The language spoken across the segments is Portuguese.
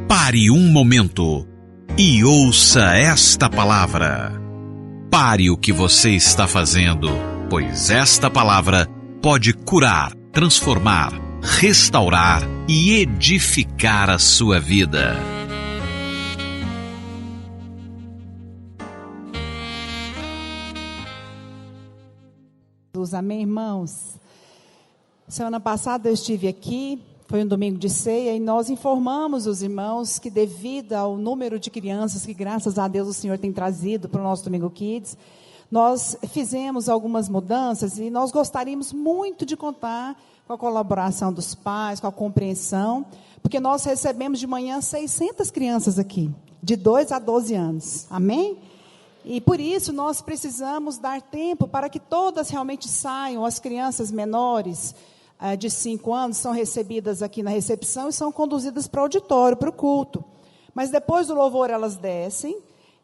Pare um momento e ouça esta palavra. Pare o que você está fazendo, pois esta palavra pode curar, transformar, restaurar e edificar a sua vida. Amém, irmãos? Semana passada eu estive aqui, foi um domingo de ceia, e nós informamos os irmãos que, devido ao número de crianças que, graças a Deus, o Senhor tem trazido para o nosso Domingo Kids, nós fizemos algumas mudanças e nós gostaríamos muito de contar com a colaboração dos pais, com a compreensão, porque nós recebemos de manhã 600 crianças aqui, de 2 a 12 anos, amém? E por isso nós precisamos dar tempo para que todas realmente saiam. As crianças menores de 5 anos são recebidas aqui na recepção e são conduzidas para o auditório, para o culto. Mas depois do louvor elas descem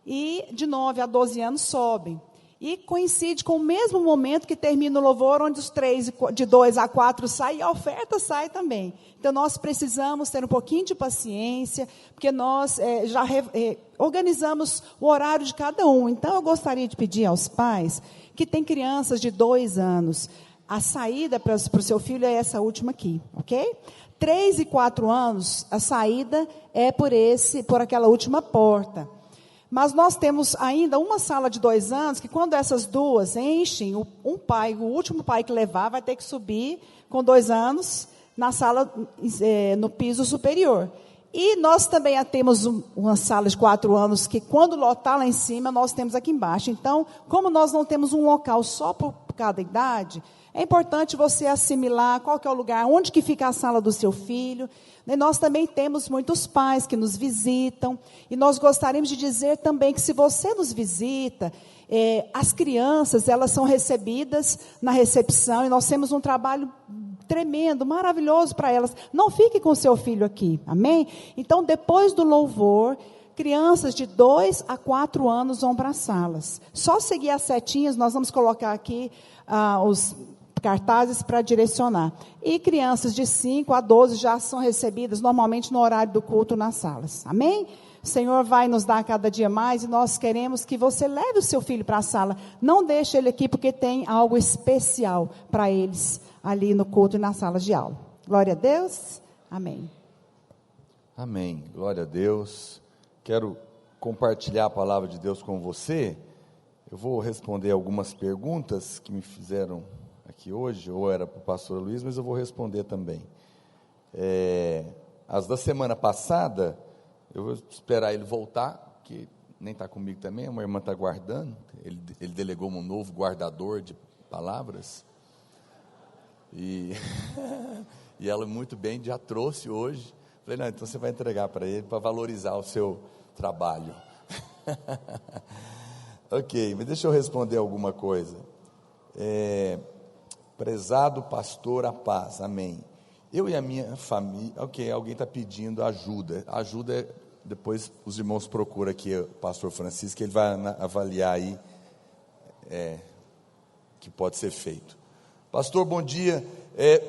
e de 9 a 12 anos sobem. E coincide com o mesmo momento que termina o louvor, onde os 3, de 2 a 4 saem, e a oferta sai também. Então, nós precisamos ter um pouquinho de paciência, porque nós já organizamos o horário de cada um. Então, eu gostaria de pedir aos pais que têm crianças de 2 anos, a saída para o seu filho é essa última aqui, ok? 3 e 4 anos, a saída é por aquela última porta. Mas nós temos ainda uma sala de 2 anos, que quando essas duas enchem, o último pai que levar, vai ter que subir com 2 anos na sala, no piso superior. E nós também temos uma sala de 4 anos, que quando lotar lá em cima, nós temos aqui embaixo. Então, como nós não temos um local só por cada idade, é importante você assimilar qual que é o lugar, onde que fica a sala do seu filho. E nós também temos muitos pais que nos visitam, e nós gostaríamos de dizer também que, se você nos visita, as crianças, elas são recebidas na recepção, e nós temos um trabalho tremendo, maravilhoso para elas. Não fique com o seu filho aqui, amém? Então, depois do louvor, crianças de 2 a 4 anos vão para as salas. Só seguir as setinhas, nós vamos colocar aqui os cartazes para direcionar. E crianças de 5 a 12 já são recebidas normalmente no horário do culto nas salas. Amém? O Senhor vai nos dar cada dia mais, e nós queremos que você leve o seu filho para a sala. Não deixe ele aqui, porque tem algo especial para eles ali no culto e nas salas de aula. Glória a Deus. Amém. Amém. Glória a Deus. Quero compartilhar a palavra de Deus com você. Eu vou responder algumas perguntas que me fizeram aqui hoje, ou era para o pastor Luiz, mas eu vou responder também. As da semana passada, eu vou esperar ele voltar, que nem está comigo também, uma irmã está guardando, ele delegou um novo guardador de palavras, e ela muito bem já trouxe hoje. Falei, não, então você vai entregar para ele, para valorizar o seu trabalho. Ok, mas deixa eu responder alguma coisa. Prezado pastor, a paz, amém. Eu e a minha família, ok, alguém está pedindo ajuda, depois os irmãos procuram aqui o pastor Francisco, que ele vai avaliar aí, que pode ser feito. Pastor, bom dia.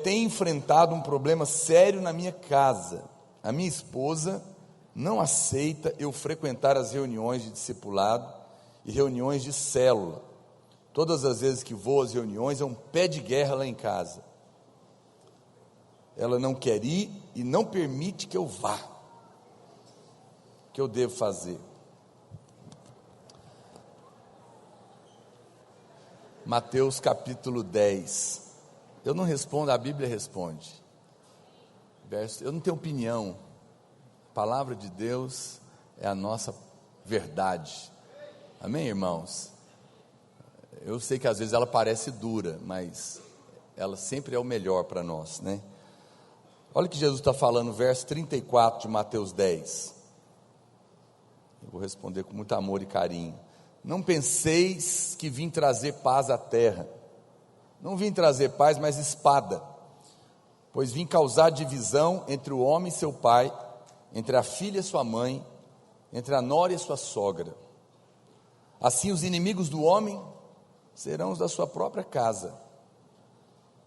Tenho enfrentado um problema sério na minha casa. A minha esposa não aceita eu frequentar as reuniões de discipulado e reuniões de célula. Todas as vezes que vou às reuniões, é um pé de guerra lá em casa. Ela não quer ir e não permite que eu vá. O que eu devo fazer? Mateus capítulo 10. Eu não respondo, a Bíblia responde. Eu não tenho opinião. A palavra de Deus é a nossa verdade. Amém, irmãos? Eu sei que às vezes ela parece dura, mas ela sempre é o melhor para nós, né? Olha o que Jesus está falando, verso 34 de Mateus 10. Eu vou responder com muito amor e carinho. Não penseis que vim trazer paz à terra. Não vim trazer paz, mas espada. Pois vim causar divisão entre o homem e seu pai, entre a filha e sua mãe, entre a nora e sua sogra. Assim os inimigos do homem serão os da sua própria casa.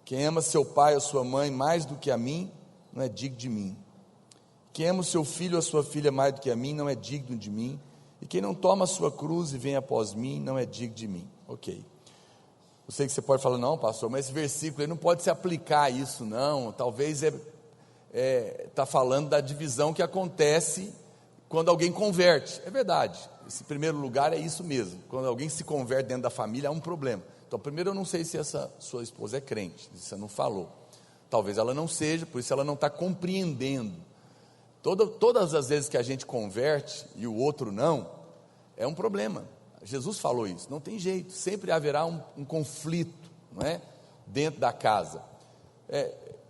Quem ama seu pai ou sua mãe mais do que a mim, não é digno de mim. Quem ama o seu filho ou a sua filha mais do que a mim, não é digno de mim. E quem não toma a sua cruz e vem após mim, não é digno de mim. Ok. Eu sei que você pode falar, não, pastor, mas esse versículo aí não pode se aplicar a isso, não. Talvez está falando da divisão que acontece quando alguém converte. É verdade. Esse primeiro lugar é isso mesmo. Quando alguém se converte dentro da família, há um problema. Então, primeiro, eu não sei se essa sua esposa é crente. Você não falou. Talvez ela não seja, por isso ela não está compreendendo. Todas as vezes que a gente converte e o outro não, é um problema. Jesus falou isso, não tem jeito, sempre haverá um conflito, não é? Dentro da casa.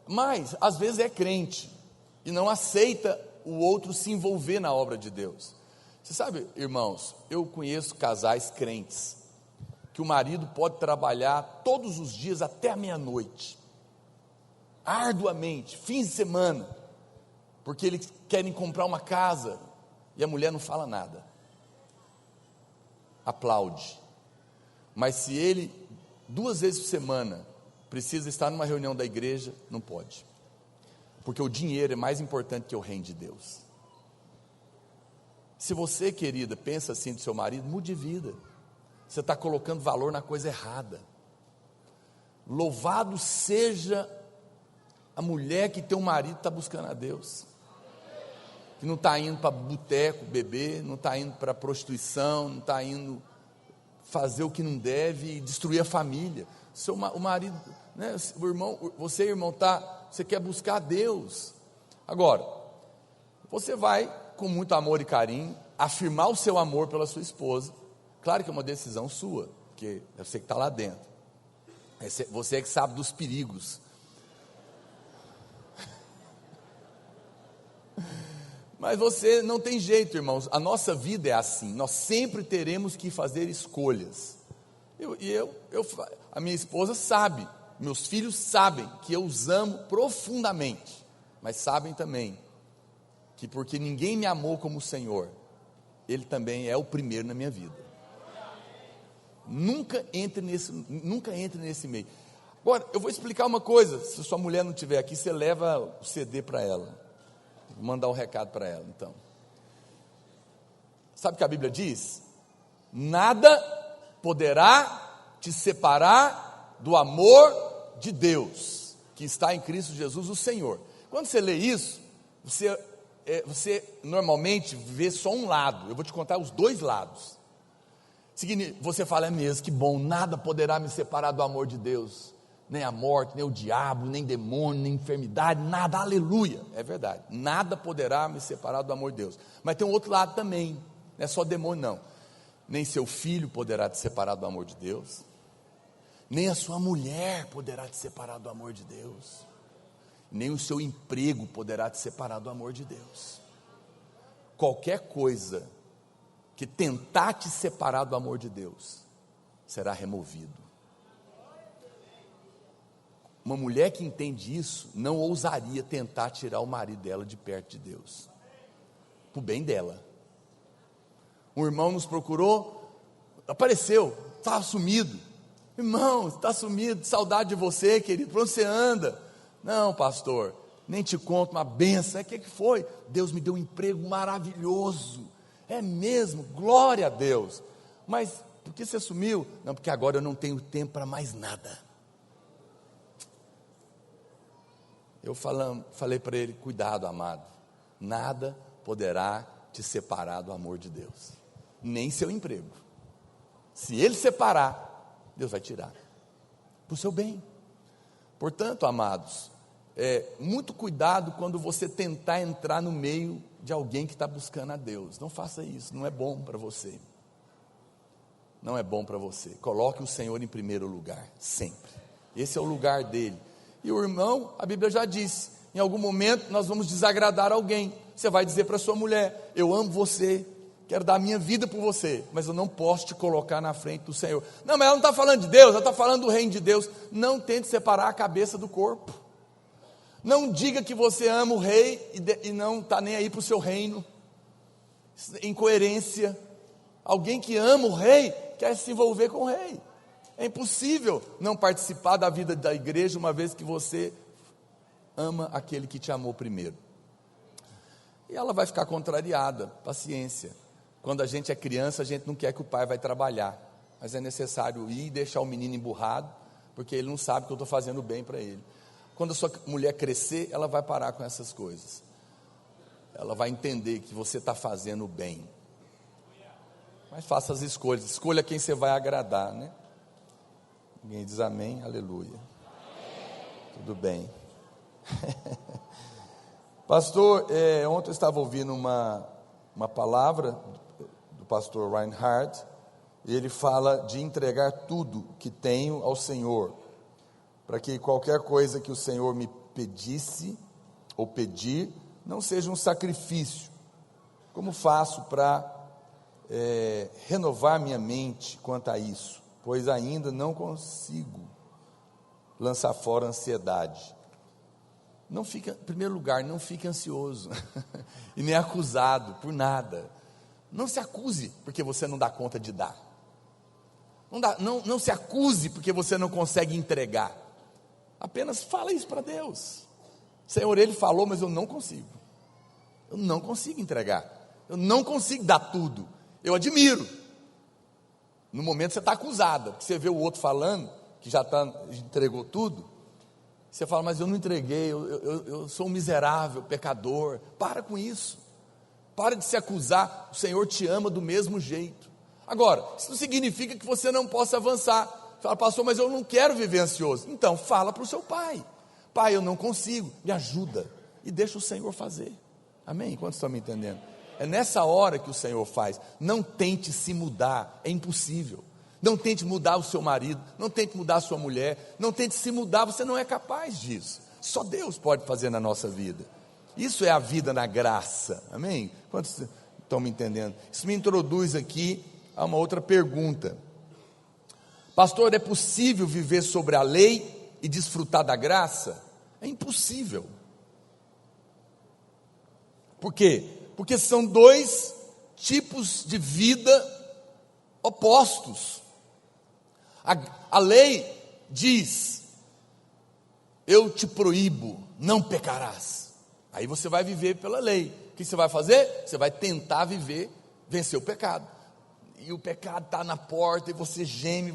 Mas, às vezes é crente e não aceita o outro se envolver na obra de Deus. Você sabe, irmãos, eu conheço casais crentes, que o marido pode trabalhar todos os dias até a meia-noite, arduamente, fins de semana, porque eles querem comprar uma casa, e a mulher não fala nada, aplaude. Mas se ele, 2 vezes por semana, precisa estar numa reunião da igreja, não pode, porque o dinheiro é mais importante que o reino de Deus. Se você, querida, pensa assim do seu marido, mude de vida. Você está colocando valor na coisa errada. Louvado seja a mulher que tem um marido que está buscando a Deus, que não está indo para boteco beber, não está indo para prostituição, não está indo fazer o que não deve e destruir a família. O marido, né, o irmão, você, irmão, você quer buscar a Deus. Agora, você vai com muito amor e carinho afirmar o seu amor pela sua esposa. Claro que é uma decisão sua, porque é você que está lá dentro, você é que sabe dos perigos. Mas você não tem jeito, irmãos, a nossa vida é assim, nós sempre teremos que fazer escolhas. A minha esposa sabe, meus filhos sabem que eu os amo profundamente, mas sabem também que porque ninguém me amou como o Senhor, Ele também é o primeiro na minha vida. Nunca entre nesse meio. Agora, eu vou explicar uma coisa, se sua mulher não estiver aqui, você leva o CD para ela, vou mandar um recado para ela, então. Sabe o que a Bíblia diz? Nada poderá te separar do amor de Deus, que está em Cristo Jesus o Senhor. Quando você lê isso, você normalmente vê só um lado. Eu vou te contar os 2 lados. Você fala, é mesmo, que bom, nada poderá me separar do amor de Deus, nem a morte, nem o diabo, nem demônio, nem enfermidade, nada, aleluia, é verdade, nada poderá me separar do amor de Deus. Mas tem um outro lado também, não é só demônio não, nem seu filho poderá te separar do amor de Deus, nem a sua mulher poderá te separar do amor de Deus, nem o seu emprego poderá te separar do amor de Deus. Qualquer coisa que tentar te separar do amor de Deus, será removido. Uma mulher que entende isso, não ousaria tentar tirar o marido dela de perto de Deus, para o bem dela. Um irmão nos procurou, apareceu, estava sumido. Irmão, está sumido, saudade de você, querido, para onde você anda? Não, pastor, nem te conto uma benção. O que foi? Deus me deu um emprego maravilhoso. É mesmo, glória a Deus. Mas por que você sumiu? Não, porque agora eu não tenho tempo para mais nada. Eu falei para ele, cuidado, amado, nada poderá te separar do amor de Deus, nem seu emprego. Se ele separar, Deus vai tirar, para o seu bem. Portanto, amados, muito cuidado quando você tentar entrar no meio de alguém que está buscando a Deus. Não faça isso, não é bom para você. Não é bom para você. Coloque o Senhor em primeiro lugar, sempre. Esse é o lugar dele. E o irmão, a Bíblia já disse, em algum momento nós vamos desagradar alguém. Você vai dizer para sua mulher, eu amo você, quero dar a minha vida por você, mas eu não posso te colocar na frente do Senhor. Não, mas ela não está falando de Deus, ela está falando do reino de Deus. Não tente separar a cabeça do corpo. Não diga que você ama o rei e não está nem aí para o seu reino. Incoerência. Alguém que ama o rei quer se envolver com o rei. É impossível não participar da vida da igreja uma vez que você ama aquele que te amou primeiro. E ela vai ficar contrariada, paciência. Quando a gente é criança, a gente não quer que o pai vai trabalhar, mas é necessário ir e deixar o menino emburrado, porque ele não sabe que eu estou fazendo bem para ele. Quando a sua mulher crescer, ela vai parar com essas coisas. Ela vai entender que você está fazendo bem. Mas faça as escolhas, escolha quem você vai agradar, né? Ninguém diz amém, aleluia. Tudo bem. Pastor, ontem eu estava ouvindo uma palavra do pastor Reinhard, e ele fala de entregar tudo que tenho ao Senhor, para que qualquer coisa que o Senhor me pedisse ou pedir, não seja um sacrifício. Como faço para renovar minha mente quanto a isso? Pois ainda não consigo lançar fora a ansiedade. Não fica, em primeiro lugar, não fique ansioso e nem acusado por nada. Não se acuse porque você não dá conta de dar. Não se acuse porque você não consegue entregar. Apenas fala isso para Deus. Senhor, Ele falou, mas eu não consigo. Eu não consigo entregar. Eu não consigo dar tudo. Eu admiro. No momento você está acusada, porque você vê o outro falando, que já entregou tudo. Você fala, mas eu não entreguei, eu sou um miserável, pecador. Para com isso. Para de se acusar. O Senhor te ama do mesmo jeito. Agora, isso não significa que você não possa avançar. Fala, pastor, mas eu não quero viver ansioso. Então, fala para o seu pai. Pai, eu não consigo, me ajuda. E deixa o Senhor fazer. Amém? Quantos estão me entendendo? É nessa hora que o Senhor faz. Não tente se mudar, é impossível. Não tente mudar o seu marido, não tente mudar a sua mulher, não tente se mudar, você não é capaz disso. Só Deus pode fazer na nossa vida. Isso é a vida na graça. Amém? Quantos estão me entendendo? Isso me introduz aqui a uma outra pergunta. Pastor, é possível viver sobre a lei e desfrutar da graça? É impossível. Por quê? Porque são dois tipos de vida opostos. A lei diz, eu te proíbo, não pecarás. Aí você vai viver pela lei. O que você vai fazer? Você vai tentar vencer o pecado. E o pecado está na porta, e você geme,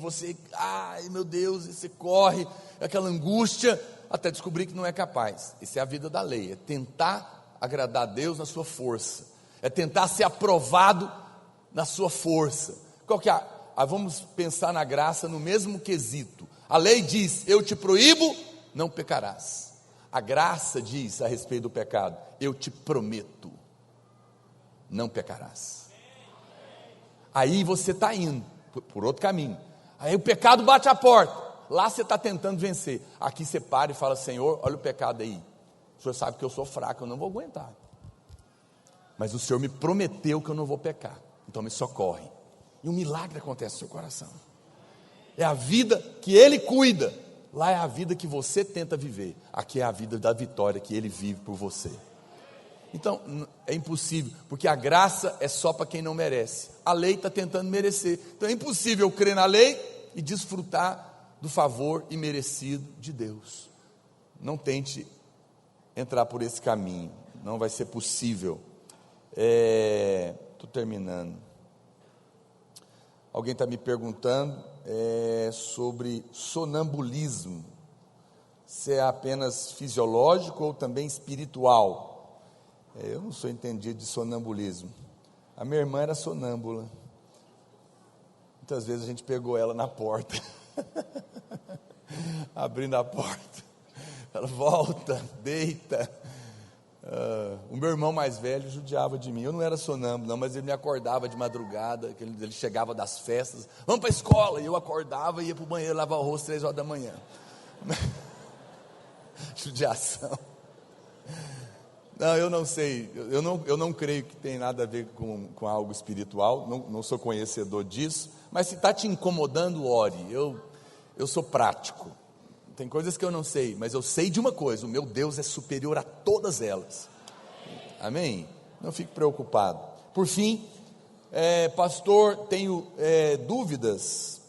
ai meu Deus, e você corre, aquela angústia, até descobrir que não é capaz. Isso é a vida da lei, é tentar agradar a Deus na sua força, é tentar ser aprovado na sua força. Qual que é? Vamos pensar na graça no mesmo quesito. A lei diz, eu te proíbo, não pecarás. A graça diz a respeito do pecado, eu te prometo, não pecarás. Aí você está indo por outro caminho. Aí o pecado bate a porta, lá você está tentando vencer. Aqui você para e fala, Senhor, olha o pecado aí. O Senhor sabe que eu sou fraco, eu não vou aguentar. Mas o Senhor me prometeu que eu não vou pecar. Então me socorre. E um milagre acontece no seu coração. É a vida que Ele cuida. Lá é a vida que você tenta viver. Aqui é a vida da vitória que Ele vive por você. Então é impossível, porque a graça é só para quem não merece. A lei está tentando merecer. Então é impossível crer na lei e desfrutar do favor imerecido de Deus. Não tente entrar por esse caminho, não vai ser possível. Estou terminando. Alguém está me perguntando sobre sonambulismo, se é apenas fisiológico ou também espiritual. Eu não sou entendido de sonambulismo. A minha irmã era sonâmbula. Muitas vezes a gente pegou ela na porta, abrindo a porta. Ela volta, deita. O meu irmão mais velho judiava de mim. Eu não era sonâmbulo, não, mas ele me acordava de madrugada, que ele chegava das festas, vamos para a escola, e eu acordava e ia para o banheiro lavar o rosto 3 horas da manhã. Judiação. Não, eu não sei, eu não creio que tem nada a ver com algo espiritual, não sou conhecedor disso, mas se está te incomodando, ore. Eu sou prático. Tem coisas que eu não sei, mas eu sei de uma coisa, o meu Deus é superior a todas elas. Amém? Não fique preocupado. Por fim, pastor, tenho dúvidas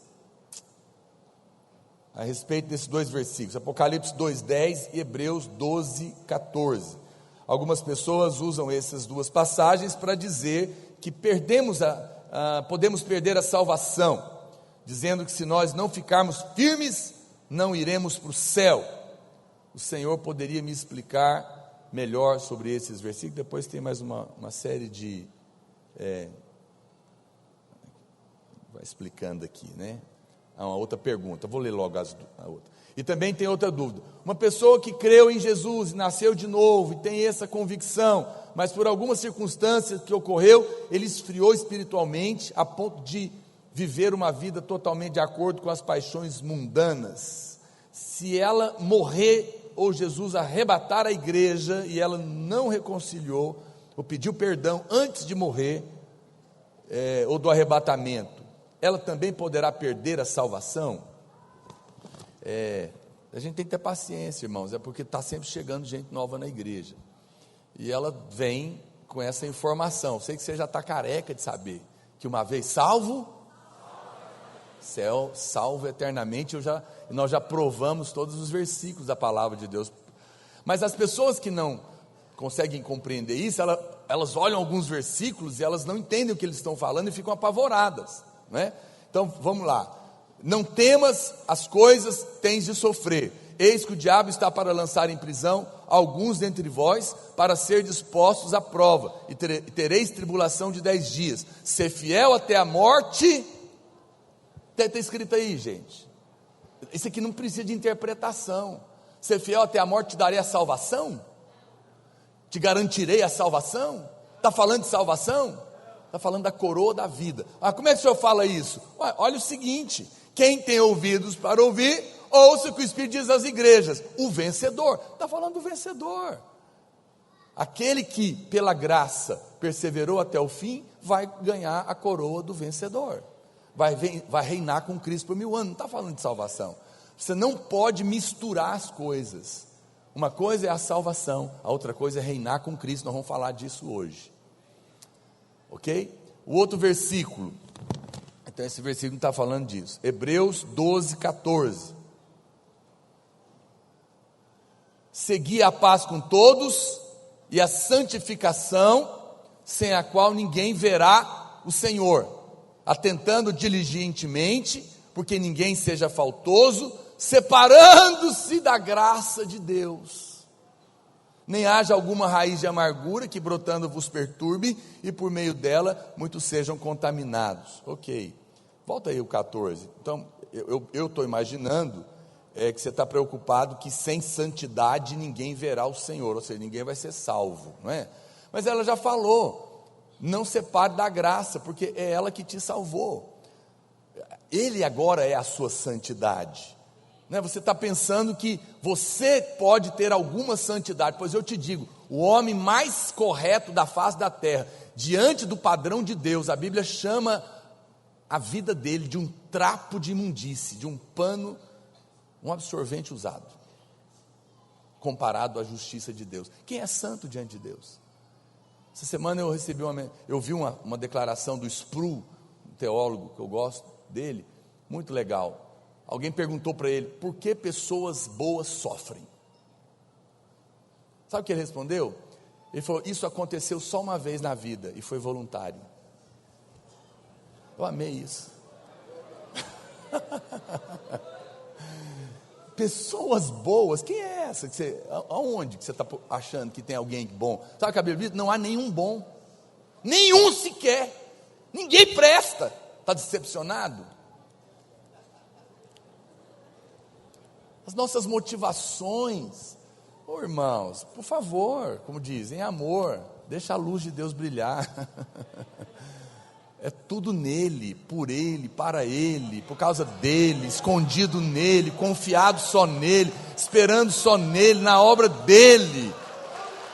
a respeito desses dois versículos, Apocalipse 2:10 e Hebreus 12:14. Algumas pessoas usam essas duas passagens para dizer que podemos perder a salvação, dizendo que se nós não ficarmos firmes, não iremos para o céu. O Senhor poderia me explicar melhor sobre esses versículos? Depois tem mais uma série de... vai explicando aqui, né? Há uma outra pergunta, vou ler logo a outra. E também tem outra dúvida. Uma pessoa que creu em Jesus, nasceu de novo e tem essa convicção, mas por algumas circunstâncias que ocorreu, ele esfriou espiritualmente a ponto de viver uma vida totalmente de acordo com as paixões mundanas. Se ela morrer ou Jesus arrebatar a igreja e ela não reconciliou ou pediu perdão antes de morrer, ou do arrebatamento, ela também poderá perder a salvação? A gente tem que ter paciência, irmãos, porque está sempre chegando gente nova na igreja, e ela vem com essa informação. Sei que você já está careca de saber, que uma vez salvo, céu, salvo eternamente. Nós já provamos todos os versículos da palavra de Deus, mas as pessoas que não conseguem compreender isso, elas olham alguns versículos e elas não entendem o que eles estão falando e ficam apavoradas, né? Então vamos lá. Não temas as coisas tens de sofrer, eis que o diabo está para lançar em prisão alguns dentre vós, para ser dispostos à prova, e tereis tribulação de 10 dias, ser fiel até a morte. Está escrito aí, gente. Isso aqui não precisa de interpretação. Ser fiel até a morte te darei a salvação? Te garantirei a salvação? Está falando de salvação? Está falando da coroa da vida. Como é que o senhor fala isso? Olha o seguinte: quem tem ouvidos para ouvir, ouça o que o Espírito diz às igrejas. O vencedor, está falando do vencedor. Aquele que pela graça perseverou até o fim, vai ganhar a coroa do vencedor, vai reinar com Cristo por 1000 anos. Não está falando de salvação. Você não pode misturar as coisas. Uma coisa é a salvação, a outra coisa é reinar com Cristo. Nós vamos falar disso hoje, ok? O outro versículo, então esse versículo não está falando disso. Hebreus 12, 14. Segui a paz com todos e a santificação, sem a qual ninguém verá o Senhor, atentando diligentemente, porque ninguém seja faltoso, separando-se da graça de Deus, nem haja alguma raiz de amargura que brotando vos perturbe, e por meio dela muitos sejam contaminados. Ok, volta aí o 14. Então eu estou imaginando que você está preocupado que sem santidade ninguém verá o Senhor, ou seja, ninguém vai ser salvo, não é? Mas ela já falou, não separe da graça, porque é ela que te salvou. Ele agora é a sua santidade. Você está pensando que você pode ter alguma santidade? Pois eu te digo, o homem mais correto da face da terra, diante do padrão de Deus, a Bíblia chama a vida dele de um trapo de imundície, de um pano, um absorvente usado, comparado à justiça de Deus. Quem é santo diante de Deus? Essa semana eu vi uma declaração do Sproul, um teólogo que eu gosto dele, muito legal. Alguém perguntou para ele, por que pessoas boas sofrem? Sabe o que ele respondeu? Ele falou, isso aconteceu só uma vez na vida, e foi voluntário. Eu amei isso. Pessoas boas, quem é essa? Aonde que você está achando que tem alguém bom? Sabe o que a Bíblia diz? Não há nenhum bom, nenhum sequer, ninguém presta. Está decepcionado? As nossas motivações, irmãos, por favor, como dizem, amor, deixa a luz de Deus brilhar. É tudo nele, por ele, para ele, por causa dele, escondido nele, confiado só nele, esperando só nele, na obra dele.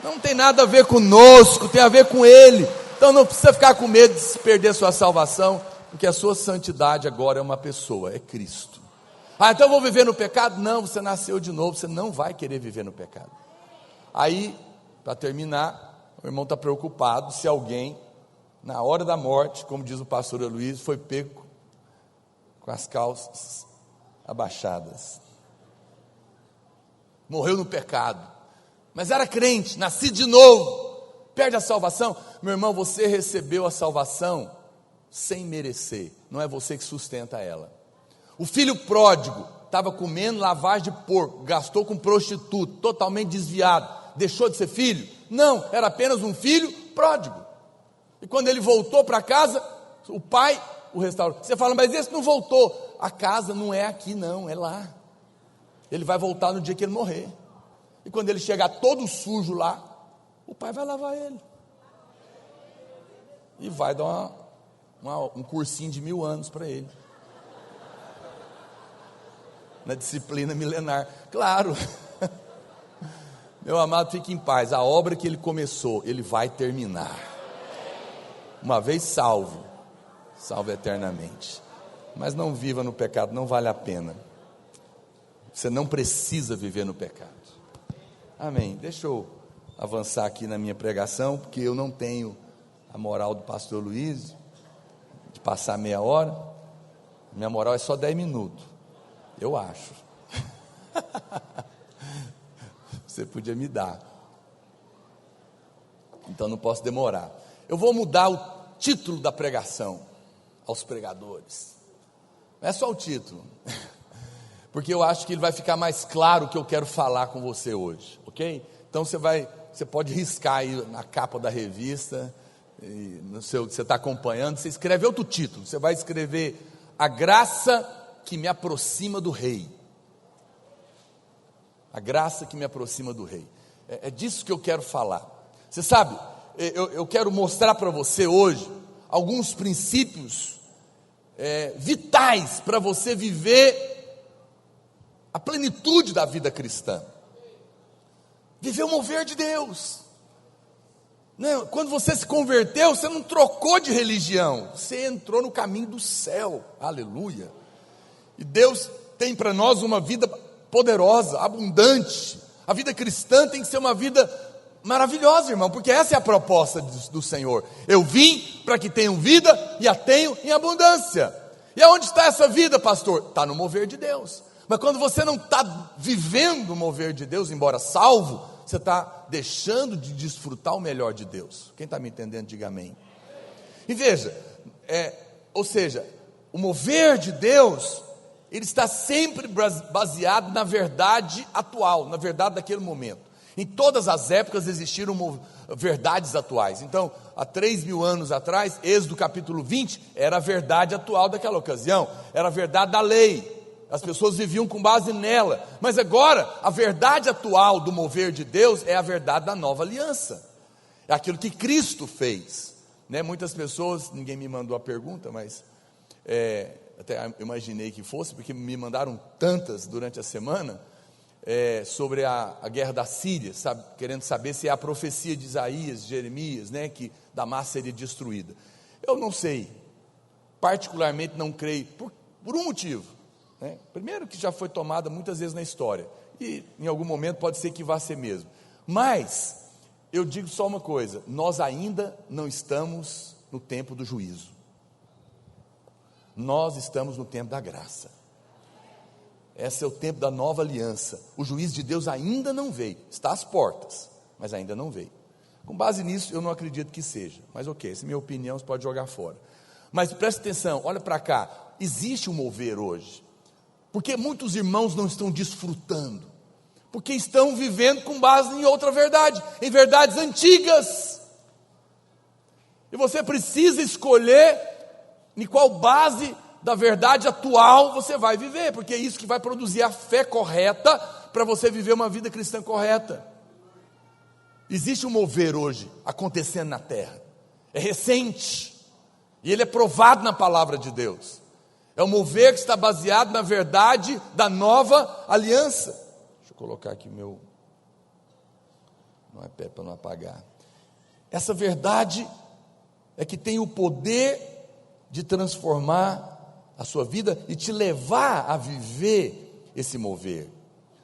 Não tem nada a ver conosco, tem a ver com ele. Então não precisa ficar com medo de perder sua salvação, porque a sua santidade agora é uma pessoa, é Cristo. Então eu vou viver no pecado? Não, você nasceu de novo, você não vai querer viver no pecado. Aí, para terminar, o irmão está preocupado se alguém, na hora da morte, como diz o pastor Luiz, foi pego com as calças abaixadas, morreu no pecado. mas era crente, nascido de novo, perde a salvação. Meu irmão, você recebeu a salvação sem merecer, não é você que sustenta ela. O filho pródigo estava comendo lavagem de porco, gastou com prostituto, totalmente desviado, deixou de ser filho? Não, era apenas um filho pródigo. E quando ele voltou para casa, o pai o restaurou. Você fala, mas esse não voltou. A casa não é aqui não, é lá. Ele vai voltar no dia que ele morrer. E quando ele chegar todo sujo lá, o pai vai lavar ele. E vai dar um cursinho de 1000 anos para ele. Na disciplina milenar. Claro. Meu amado, fique em paz. A obra que ele começou, ele vai terminar. Uma vez salvo, salvo eternamente. Mas não viva no pecado, não vale a pena. Você não precisa viver no pecado. Amém. Deixa eu avançar aqui na minha pregação, porque eu não tenho a moral do pastor Luiz, de passar meia hora. Minha moral é só 10 minutos. Eu acho. Você podia me dar. Então não posso demorar. Eu vou mudar o título da pregação aos pregadores. Não é só o título. Porque eu acho que ele vai ficar mais claro o que eu quero falar com você hoje, ok? Então você pode riscar aí na capa da revista, no seu que você está acompanhando, você escreve outro título. Você vai escrever A Graça que me aproxima do Rei. A graça que me aproxima do Rei. É disso que eu quero falar. Você sabe, eu quero mostrar para você hoje alguns princípios vitais para você viver a plenitude da vida cristã. Viver o mover de Deus. Quando você se converteu, você não trocou de religião, você entrou no caminho do céu. Aleluia. E Deus tem para nós uma vida poderosa, abundante. A vida cristã tem que ser uma vida maravilhosa, irmão, porque essa é a proposta do Senhor. Eu vim para que tenham vida e a tenham em abundância. E aonde está essa vida, pastor? Está no mover de Deus. Mas quando você não está vivendo o mover de Deus, embora salvo, você está deixando de desfrutar o melhor de Deus. Quem está me entendendo, diga amém. E veja, ou seja, o mover de Deus, ele está sempre baseado na verdade atual, na verdade daquele momento. Em todas as épocas existiram verdades atuais. Então, há 3.000 anos atrás, Êxodo capítulo 20, era a verdade atual daquela ocasião, era a verdade da lei. As pessoas viviam com base nela. Mas agora, a verdade atual do mover de Deus é a verdade da nova aliança. É aquilo que Cristo fez. Muitas pessoas, ninguém me mandou a pergunta, mas até imaginei que fosse, porque me mandaram tantas durante a semana, sobre a guerra da Síria, querendo saber se é a profecia de Isaías, de Jeremias, que Damasco seria destruída. Eu não sei, particularmente não creio, por um motivo. Primeiro que já foi tomada muitas vezes na história, e em algum momento pode ser que vá ser mesmo, mas eu digo só uma coisa: nós ainda não estamos no tempo do juízo, nós estamos no tempo da graça. Esse é o tempo da nova aliança. O juízo de Deus ainda não veio, está às portas, mas ainda não veio. Com base nisso eu não acredito que seja, mas ok, essa é minha opinião, você pode jogar fora. Mas preste atenção, olha para cá, existe um mover hoje. Porque muitos irmãos não estão desfrutando, porque estão vivendo com base em outra verdade, em verdades antigas. E você precisa escolher em qual base da verdade atual você vai viver, porque é isso que vai produzir a fé correta para você viver uma vida cristã correta. Existe um mover hoje acontecendo na terra, é recente, e ele é provado na palavra de Deus. É um mover que está baseado na verdade da nova aliança. Deixa eu colocar aqui meu iPad para não apagar. Essa verdade é que tem o poder de transformar a sua vida e te levar a viver esse mover.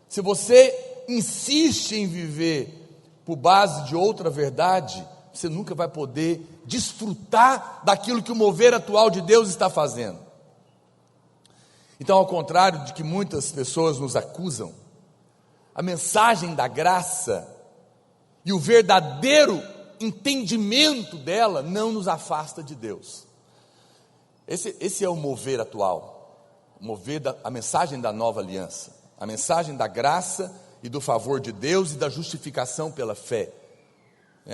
Se você insiste em viver por base de outra verdade, você nunca vai poder desfrutar daquilo que o mover atual de Deus está fazendo. Então, ao contrário de que muitas pessoas nos acusam, a mensagem da graça e o verdadeiro entendimento dela não nos afasta de Deus. Esse é o mover atual, a mensagem da nova aliança, a mensagem da graça e do favor de Deus e da justificação pela fé.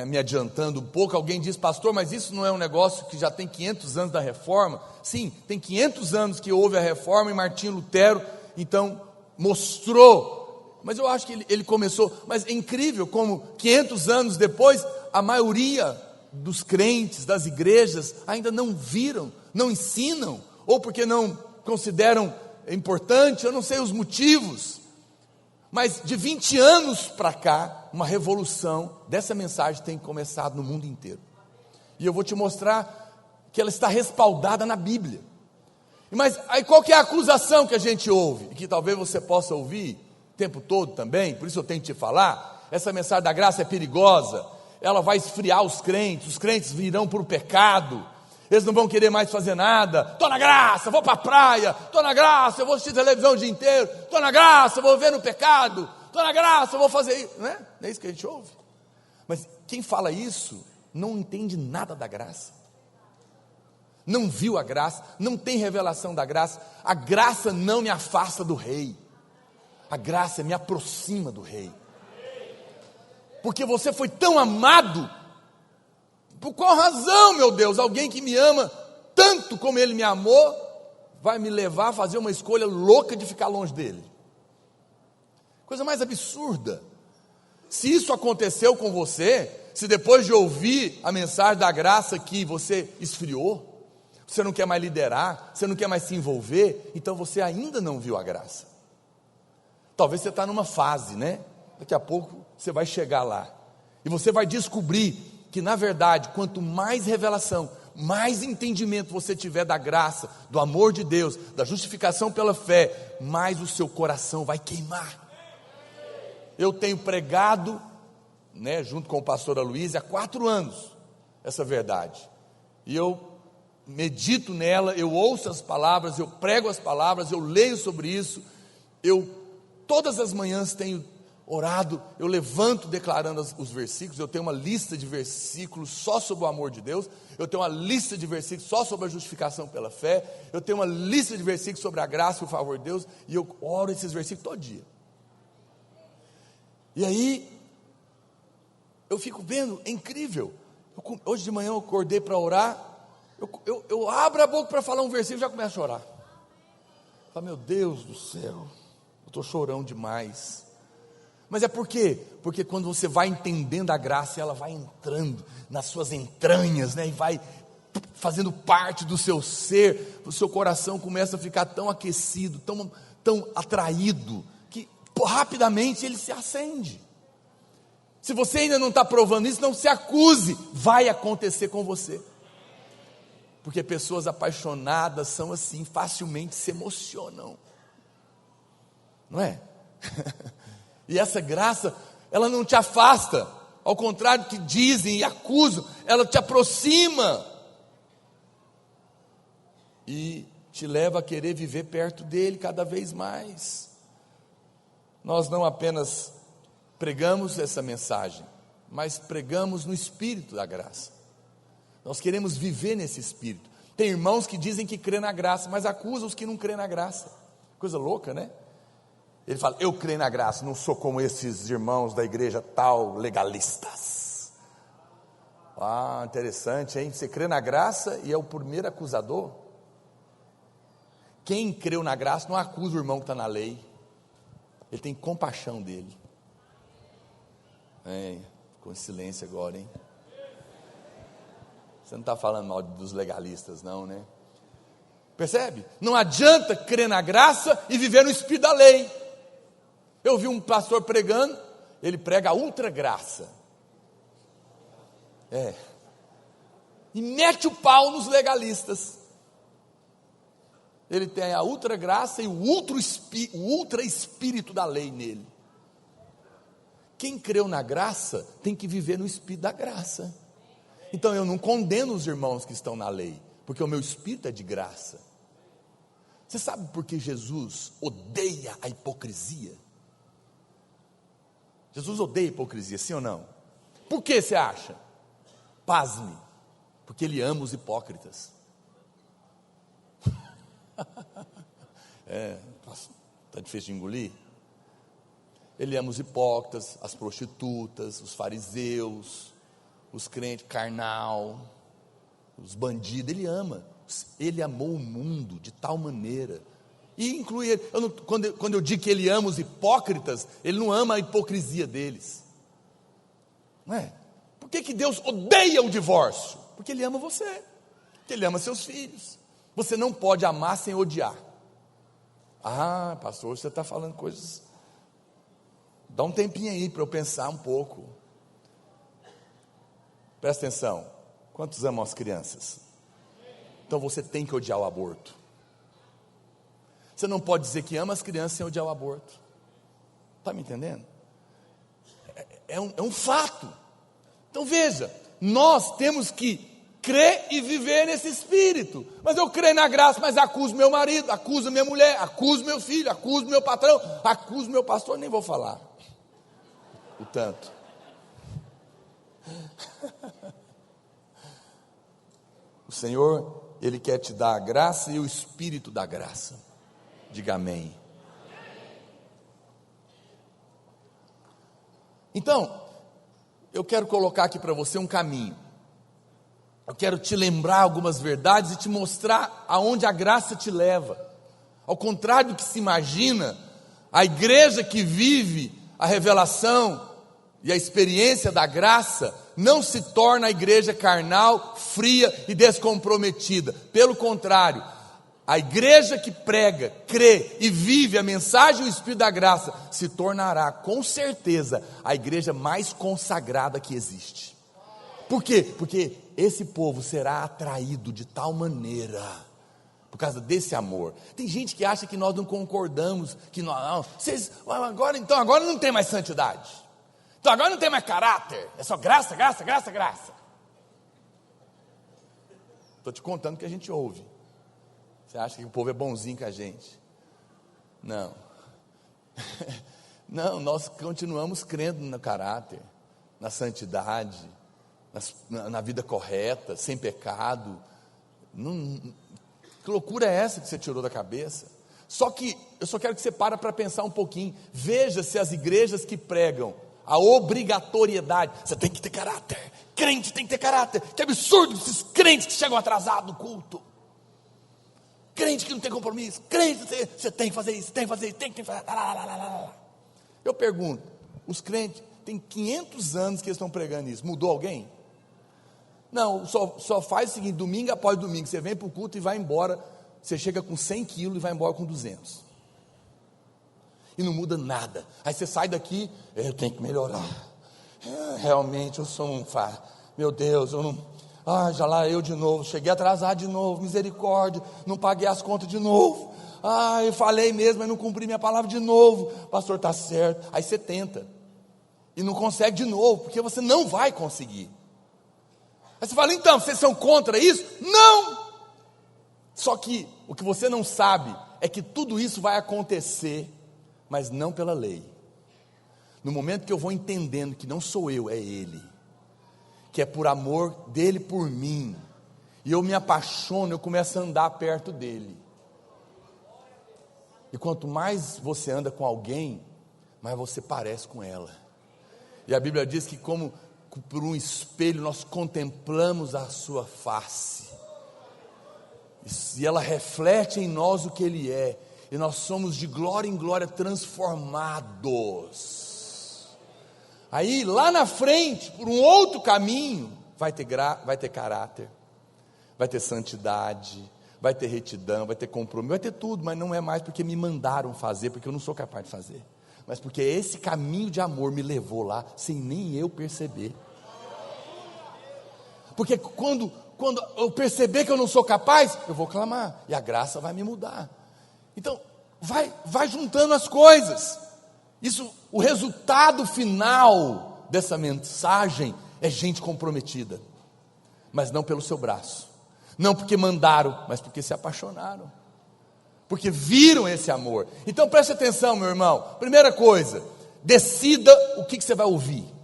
Me adiantando um pouco, alguém diz: pastor, mas isso não é um negócio que já tem 500 anos da reforma? Sim, tem 500 anos que houve a reforma, e Martinho Lutero então mostrou, mas eu acho que ele começou, mas é incrível como 500 anos depois, a maioria dos crentes, das igrejas, ainda não viram, não ensinam, ou porque não consideram importante, eu não sei os motivos, mas de 20 anos para cá, uma revolução dessa mensagem tem começado no mundo inteiro, e eu vou te mostrar que ela está respaldada na Bíblia. Mas aí qual que é a acusação que a gente ouve, e que talvez você possa ouvir o tempo todo também, por isso eu tenho que te falar: essa mensagem da graça é perigosa, ela vai esfriar os crentes virão para o pecado, eles não vão querer mais fazer nada. Estou na graça, vou para a praia, estou na graça, eu vou assistir televisão o dia inteiro, estou na graça, eu vou ver no pecado, estou na graça, eu vou fazer isso, não é isso que a gente ouve? Mas quem fala isso não entende nada da graça, não viu a graça, não tem revelação da graça. A graça não me afasta do rei, a graça me aproxima do rei, porque você foi tão amado. Por qual razão, meu Deus, alguém que me ama tanto como ele me amou, vai me levar a fazer uma escolha louca de ficar longe dele? Coisa mais absurda. Se isso aconteceu com você, se depois de ouvir a mensagem da graça aqui, você esfriou, você não quer mais liderar, você não quer mais se envolver, então você ainda não viu a graça. Talvez você está numa fase, né? Daqui a pouco você vai chegar lá, e você vai descobrir que na verdade, quanto mais revelação, mais entendimento você tiver da graça, do amor de Deus, da justificação pela fé, mais o seu coração vai queimar. Eu tenho pregado, junto com o pastor Aloysio, há 4 anos, essa verdade, e eu medito nela, eu ouço as palavras, eu prego as palavras, eu leio sobre isso, eu todas as manhãs tenho orado, eu levanto declarando os versículos, eu tenho uma lista de versículos só sobre o amor de Deus, eu tenho uma lista de versículos só sobre a justificação pela fé, eu tenho uma lista de versículos sobre a graça e o favor de Deus, e eu oro esses versículos todo dia. E aí, eu fico vendo, é incrível, hoje de manhã eu acordei para orar, eu abro a boca para falar um versículo e já começo a chorar. Falo: meu Deus do céu, eu estou chorando demais. Mas é por quê? Porque quando você vai entendendo a graça, ela vai entrando nas suas entranhas, e vai fazendo parte do seu ser, o seu coração começa a ficar tão aquecido, tão atraído, que rapidamente ele se acende. Se você ainda não está provando isso, não se acuse, vai acontecer com você, porque pessoas apaixonadas são assim, facilmente se emocionam, não é? E essa graça, ela não te afasta, ao contrário do que dizem e acusam, ela te aproxima e te leva a querer viver perto dele cada vez mais. Nós não apenas pregamos essa mensagem, mas pregamos no espírito da graça. Nós queremos viver nesse espírito. Tem irmãos que dizem que crê na graça, mas acusam os que não crê na graça. Coisa louca, né? Ele fala: eu creio na graça, não sou como esses irmãos da igreja tal, legalistas. Ah, interessante, hein? Você crê na graça e é o primeiro acusador? Quem creu na graça não acusa o irmão que está na lei, ele tem compaixão dele. Ficou em silêncio agora, hein? Você não está falando mal dos legalistas não, né? Percebe? Não adianta crer na graça e viver no espírito da lei. Eu vi um pastor pregando, ele prega a ultra graça, e mete o pau nos legalistas. Ele tem a ultra graça e o ultra espírito da lei nele. Quem creu na graça tem que viver no espírito da graça. Então eu não condeno os irmãos que estão na lei, porque o meu espírito é de graça. Você sabe por que Jesus odeia a hipocrisia? Jesus odeia a hipocrisia, sim ou não? Por que você acha? Pasme, porque ele ama os hipócritas. Está difícil de engolir? Ele ama os hipócritas, as prostitutas, os fariseus, os crentes carnal, os bandidos. Ele ama. Ele amou o mundo de tal maneira, e inclui ele. Quando eu digo que ele ama os hipócritas, ele não ama a hipocrisia deles. Não é? Por que Deus odeia o divórcio? Porque ele ama você, porque ele ama seus filhos. Você não pode amar sem odiar. Ah, pastor, você está falando coisas. Dá um tempinho aí para eu pensar um pouco. Presta atenção. Quantos amam as crianças? Então você tem que odiar o aborto. Você não pode dizer que ama as crianças sem odiar o aborto. Está me entendendo? É um fato. Então veja, nós temos que crer e viver nesse espírito. Mas eu creio na graça, mas acuso meu marido, acuso minha mulher, acuso meu filho, acuso meu patrão, acuso meu pastor, nem vou falar o tanto. O Senhor, Ele quer te dar a graça e o espírito da graça. Diga amém. Então, eu quero colocar aqui para você um caminho. Eu quero te lembrar algumas verdades e te mostrar aonde a graça te leva. Ao contrário do que se imagina, a igreja que vive a revelação e a experiência da graça não se torna a igreja carnal, fria e descomprometida. Pelo contrário, a igreja que prega, crê e vive a mensagem e o Espírito da graça se tornará, com certeza, a igreja mais consagrada que existe. Por quê? Porque esse povo será atraído de tal maneira, por causa desse amor. Tem gente que acha que nós não concordamos, que nós, agora não tem mais santidade, então agora não tem mais caráter, é só graça, graça, graça, graça. Estou te contando o que a gente ouve. Você acha que o povo é bonzinho com a gente? Não. Não, nós continuamos crendo no caráter, na santidade, na vida correta, sem pecado. Que loucura é essa que você tirou da cabeça? Só que eu só quero que você para pensar um pouquinho. Veja se as igrejas que pregam a obrigatoriedade, você tem que ter caráter, crente tem que ter caráter. Que absurdo esses crentes que chegam atrasados no culto, crente que não tem compromisso, crente, você tem que fazer isso, tem que fazer isso, tem que fazer. Eu pergunto, os crentes tem 500 anos que eles estão pregando isso, mudou alguém? Não, só faz o seguinte, domingo após domingo, você vem para o culto e vai embora, você chega com 100 quilos e vai embora com 200, e não muda nada. Aí você sai daqui, eu tenho que melhorar, realmente eu sou um meu Deus, eu não, já lá eu de novo, cheguei atrasado de novo, misericórdia, não paguei as contas de novo, eu falei mesmo, mas não cumpri minha palavra de novo, pastor está certo. Aí você tenta, e não consegue de novo, porque você não vai conseguir. Aí você fala, então, vocês são contra isso? Não! Só que o que você não sabe é que tudo isso vai acontecer, mas não pela lei. No momento que eu vou entendendo que não sou eu, é Ele, que é por amor dEle por mim, e eu me apaixono, eu começo a andar perto dEle. E quanto mais você anda com alguém, mais você parece com ela. E a Bíblia diz que como por um espelho nós contemplamos a sua face, e ela reflete em nós o que Ele é, e nós somos de glória em glória transformados. Aí lá na frente, por um outro caminho, vai ter caráter, vai ter santidade, vai ter retidão, vai ter compromisso, vai ter tudo, mas não é mais porque me mandaram fazer, porque eu não sou capaz de fazer, mas porque esse caminho de amor me levou lá, sem nem eu perceber. Porque quando eu perceber que eu não sou capaz, eu vou clamar, e a graça vai me mudar. Então, vai juntando as coisas. Isso, o resultado final dessa mensagem é gente comprometida, mas não pelo seu braço, não porque mandaram, mas porque se apaixonaram, porque viram esse amor. Então preste atenção, meu irmão. Primeira coisa, decida o que você vai ouvir.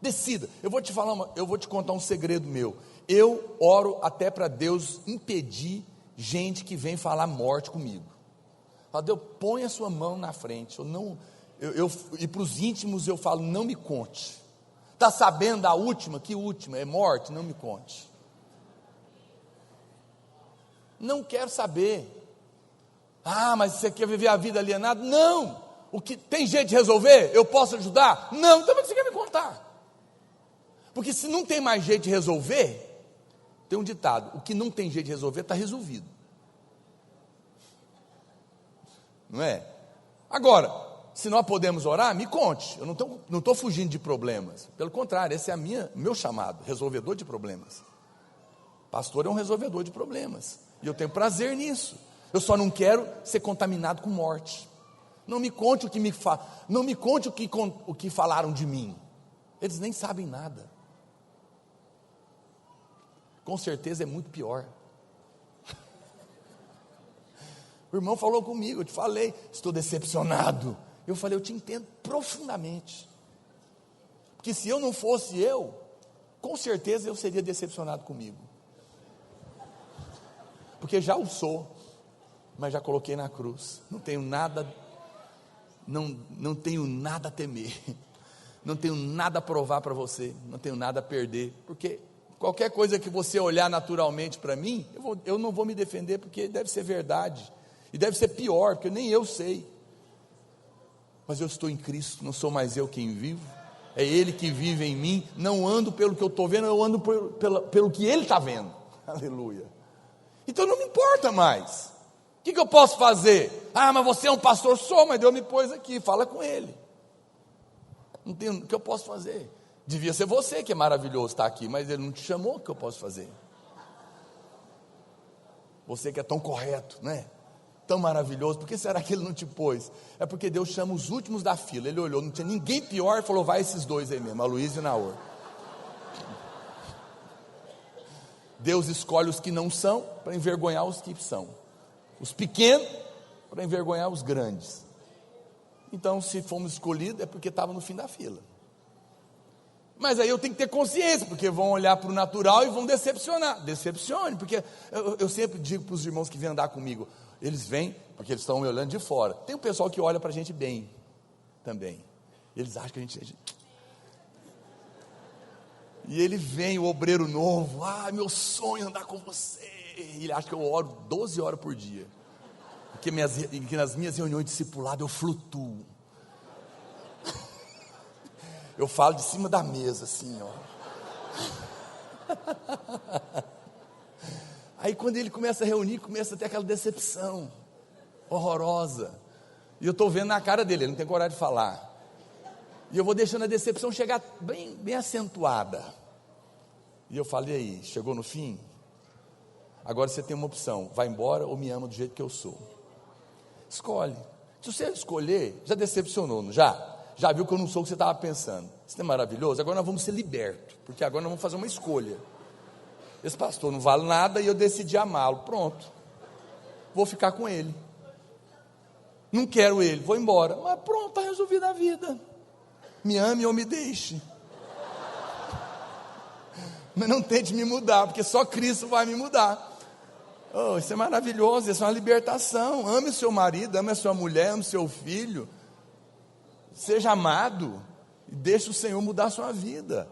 decida. Eu vou te contar um segredo meu. Eu oro até para Deus impedir gente que vem falar morte comigo. Fala, Deus, põe a sua mão na frente. E para os íntimos eu falo, não me conte. Está sabendo da última? Que última? É morte? Não me conte. Não quero saber. Ah, mas você quer viver a vida alienada? Não. Tem jeito de resolver? Eu posso ajudar? Não. Então o que você quer me contar? Porque se não tem mais jeito de resolver, tem um ditado: o que não tem jeito de resolver está resolvido. Não é? Agora, se nós podemos orar, me conte. Eu não estou fugindo de problemas. Pelo contrário, esse é meu chamado, resolvedor de problemas. Pastor é um resolvedor de problemas. E eu tenho prazer nisso. Eu só não quero ser contaminado com morte. Não me conte não me conte o que falaram de mim. Eles nem sabem nada. Com certeza é muito pior. O irmão falou comigo, eu te falei, estou decepcionado. Eu falei, eu te entendo profundamente. Porque se eu não fosse eu, com certeza eu seria decepcionado comigo. Porque já o sou, mas já coloquei na cruz. Não tenho nada, não tenho nada a temer. Não tenho nada a provar para você, não tenho nada a perder. Porque qualquer coisa que você olhar naturalmente para mim, eu não vou me defender, porque deve ser verdade. E deve ser pior, porque nem eu sei. Mas eu estou em Cristo, não sou mais eu quem vivo, é Ele que vive em mim. Não ando pelo que eu estou vendo, eu ando pelo que Ele está vendo. Aleluia. Então não me importa mais. O que eu posso fazer? Ah, mas você é um pastor, sou, mas Deus me pôs aqui, fala com Ele. Não tem o que eu posso fazer. Devia ser você que é maravilhoso estar aqui, mas Ele não te chamou, o que eu posso fazer? Você que é tão correto, né? Tão maravilhoso, por que será que Ele não te pôs? É porque Deus chama os últimos da fila. Ele olhou, não tinha ninguém pior, e falou, vai esses dois aí mesmo, a Luísa e o Naor. Deus escolhe os que não são, para envergonhar os que são. Os pequenos, para envergonhar os grandes. Então, se fomos escolhidos, é porque estava no fim da fila. Mas aí eu tenho que ter consciência, porque vão olhar para o natural e vão decepcionar. Decepcione, porque eu sempre digo para os irmãos que vêm andar comigo, eles vêm, porque eles estão me olhando de fora. Tem um pessoal que olha para a gente bem, também. Eles acham que a gente... E ele vem, o obreiro novo, meu sonho é andar com você. E ele acha que eu oro 12 horas por dia. Porque nas minhas reuniões de discipulado eu flutuo. Eu falo de cima da mesa, assim, ó. Aí quando ele começa a reunir, começa a ter aquela decepção horrorosa. E eu estou vendo na cara dele, ele não tem coragem de falar. E eu vou deixando a decepção chegar bem acentuada. E eu falei, aí, chegou no fim? Agora você tem uma opção, vai embora ou me ama do jeito que eu sou. Escolhe. Se você escolher, já decepcionou, não já? Já viu que eu não sou o que você estava pensando. Isso não é maravilhoso? Agora nós vamos ser libertos, porque agora nós vamos fazer uma escolha. Esse pastor não vale nada e eu decidi amá-lo, pronto. Vou ficar com ele. Não quero ele, vou embora. Mas pronto, está resolvida a vida. Me ame ou me deixe. Mas não tente me mudar, porque só Cristo vai me mudar. Oh, isso é maravilhoso, isso é uma libertação. Ame o seu marido, ame a sua mulher, ame o seu filho. Seja amado e deixe o Senhor mudar a sua vida.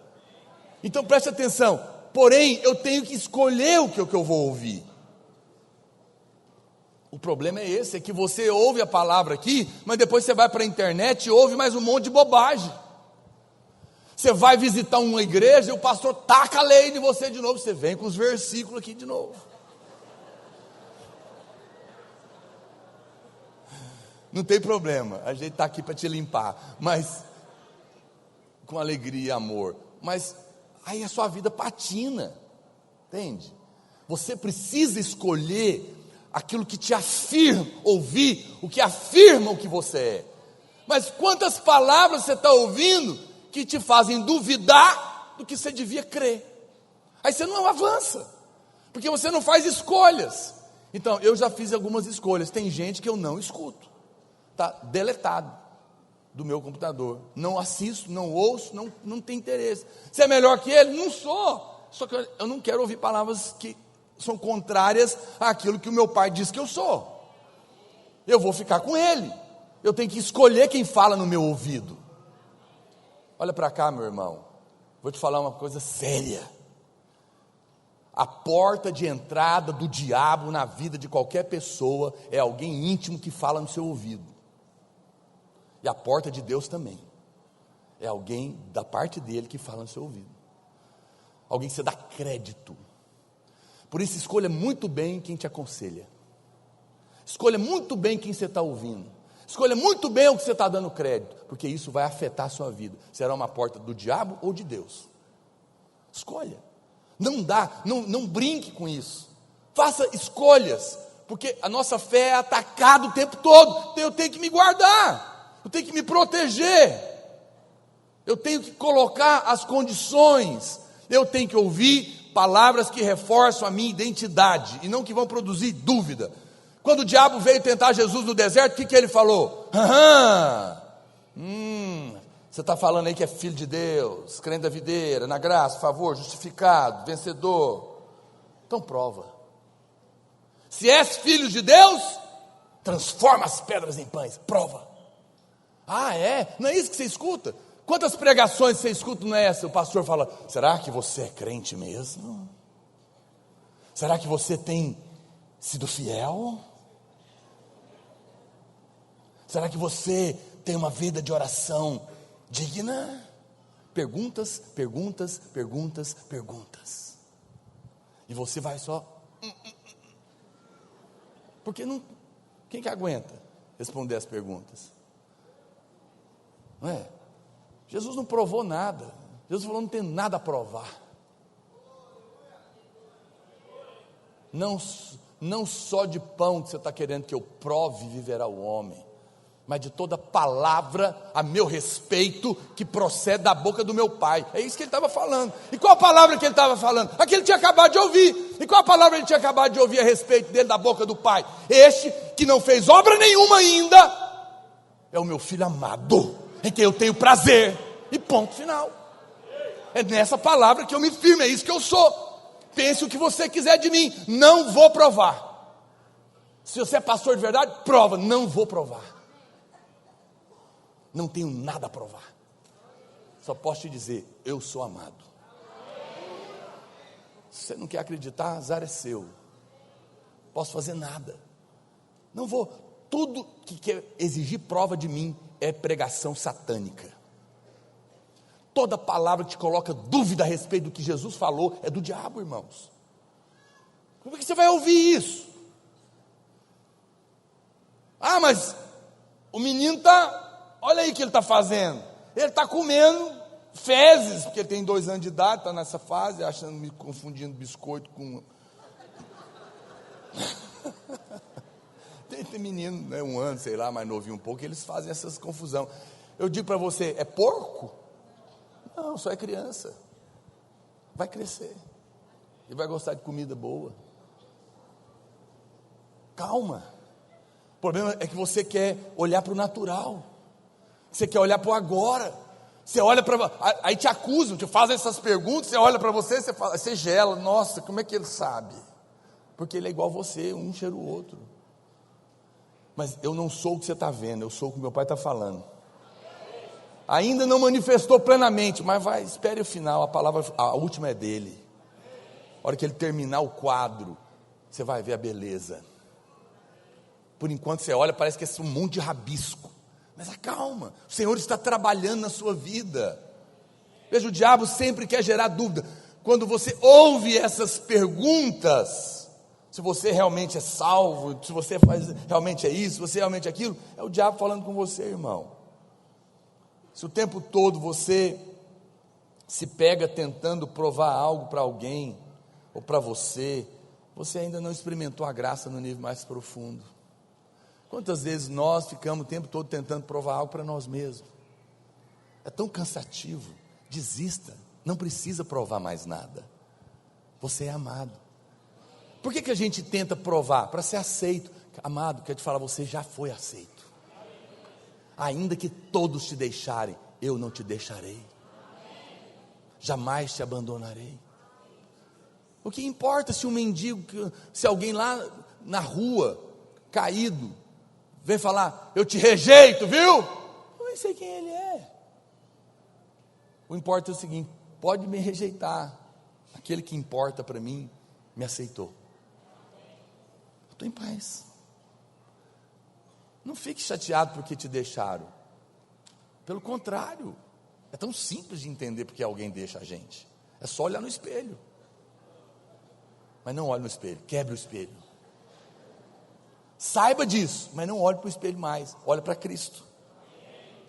Então preste atenção. Porém, eu tenho que escolher o que eu vou ouvir. O problema é esse, é que você ouve a palavra aqui, mas depois você vai para a internet e ouve mais um monte de bobagem. Você vai visitar uma igreja e o pastor taca a lei de você de novo. Você vem com os versículos aqui de novo. Não tem problema, a gente está aqui para te limpar, mas com alegria e amor. Mas aí a sua vida patina, entende? Você precisa escolher aquilo que te afirma, ouvir o que afirma o que você é. Mas quantas palavras você está ouvindo que te fazem duvidar do que você devia crer? Aí você não avança, porque você não faz escolhas. Então, eu já fiz algumas escolhas, tem gente que eu não escuto. Está deletado. do meu computador. Não assisto, não ouço, não tenho interesse. Você é melhor que ele? Não sou. Só que eu não quero ouvir palavras que são contrárias àquilo que o meu pai diz que eu sou. Eu vou ficar com ele. Eu tenho que escolher quem fala no meu ouvido. Olha para cá, meu irmão. Vou te falar uma coisa séria. A porta de entrada do diabo na vida de qualquer pessoa é alguém íntimo que fala no seu ouvido. E a porta de Deus também é alguém da parte dele que fala no seu ouvido. Alguém que você dá crédito. Por isso escolha muito bem quem te aconselha. Escolha muito bem quem você está ouvindo. Escolha muito bem o que você está dando crédito, porque isso vai afetar a sua vida. Será uma porta do diabo ou de Deus? Escolha. Não brinque com isso. Faça escolhas, porque a nossa fé é atacada o tempo todo. Então eu tenho que me guardar, eu tenho que me proteger, eu tenho que colocar as condições, eu tenho que ouvir palavras que reforçam a minha identidade e não que vão produzir dúvida. Quando o diabo veio tentar Jesus no deserto, o que ele falou? Você está falando aí que é filho de Deus, crente da videira, na graça, favor, justificado, vencedor. Então prova. Se és filho de Deus, transforma as pedras em pães. Prova. Ah, é? Não é isso que você escuta? Quantas pregações você escuta, não é essa? O pastor fala, será que você é crente mesmo? Será que você tem sido fiel? Será que você tem uma vida de oração digna? Perguntas, perguntas, perguntas, perguntas. E você vai só... Porque não... Quem que aguenta responder as perguntas? Não é? Jesus não provou nada. Jesus falou, não tem nada a provar. Não só de pão que você está querendo que eu prove viverá o homem, mas de toda palavra a meu respeito que procede da boca do meu Pai. É isso que ele estava falando. E qual a palavra que ele estava falando? A que ele tinha acabado de ouvir. E qual a palavra ele tinha acabado de ouvir a respeito dele da boca do Pai? Este que não fez obra nenhuma ainda é o meu filho amado, em quem eu tenho prazer. E ponto final. É nessa palavra que eu me firmo, é isso que eu sou. Pense o que você quiser de mim, não vou provar. Se você é pastor de verdade, prova. Não vou provar. Não tenho nada a provar. Só posso te dizer, eu sou amado. Se você não quer acreditar, azar é seu. Posso fazer nada. Não vou. Tudo que quer exigir prova de mim é pregação satânica. Toda palavra que te coloca dúvida a respeito do que Jesus falou é do diabo, irmãos. Como é que você vai ouvir isso? Ah, mas o menino está... Olha aí o que ele está fazendo. Ele está comendo fezes, porque ele tem 2 anos de idade, está nessa fase, achando, me confundindo biscoito com... tem menino, né, 1 ano, sei lá, mais novinho um pouco, eles fazem essas confusão. Eu digo para você, é porco? Não, só é criança. Vai crescer. E vai gostar de comida boa. Calma. O problema é que você quer olhar para o natural. Você quer olhar para o agora. Você olha para... Aí te acusam, te fazem essas perguntas, você olha para você, você gela. Nossa, como é que ele sabe? Porque ele é igual a você, um cheira o outro. Mas eu não sou o que você está vendo, eu sou o que meu pai está falando. Ainda não manifestou plenamente, mas vai, espere o final, a última é dele. A hora que ele terminar o quadro, você vai ver a beleza. Por enquanto você olha, parece que é um monte de rabisco. Mas acalma, o Senhor está trabalhando na sua vida. Veja, o diabo sempre quer gerar dúvida. Quando você ouve essas perguntas, se você realmente é salvo, se você realmente é isso, se você realmente é aquilo, é o diabo falando com você, irmão. Se o tempo todo você se pega tentando provar algo para alguém, ou para você, você ainda não experimentou a graça no nível mais profundo. Quantas vezes nós ficamos o tempo todo tentando provar algo para nós mesmos? É tão cansativo. Desista, não precisa provar mais nada. Você é amado. Por que a gente tenta provar? Para ser aceito. Amado, quero te falar, você já foi aceito. Ainda que todos te deixarem, eu não te deixarei. Jamais te abandonarei. O que importa se um mendigo, se alguém lá na rua, caído, vem falar, eu te rejeito, viu? Eu nem sei quem ele é. O importa é o seguinte, pode me rejeitar, aquele que importa para mim, me aceitou. Eu estou em paz. Não fique chateado porque te deixaram. Pelo contrário, é tão simples de entender porque alguém deixa a gente. É só olhar no espelho. Mas não olhe no espelho, quebre o espelho. Saiba disso, mas não olhe para o espelho mais, olhe para Cristo.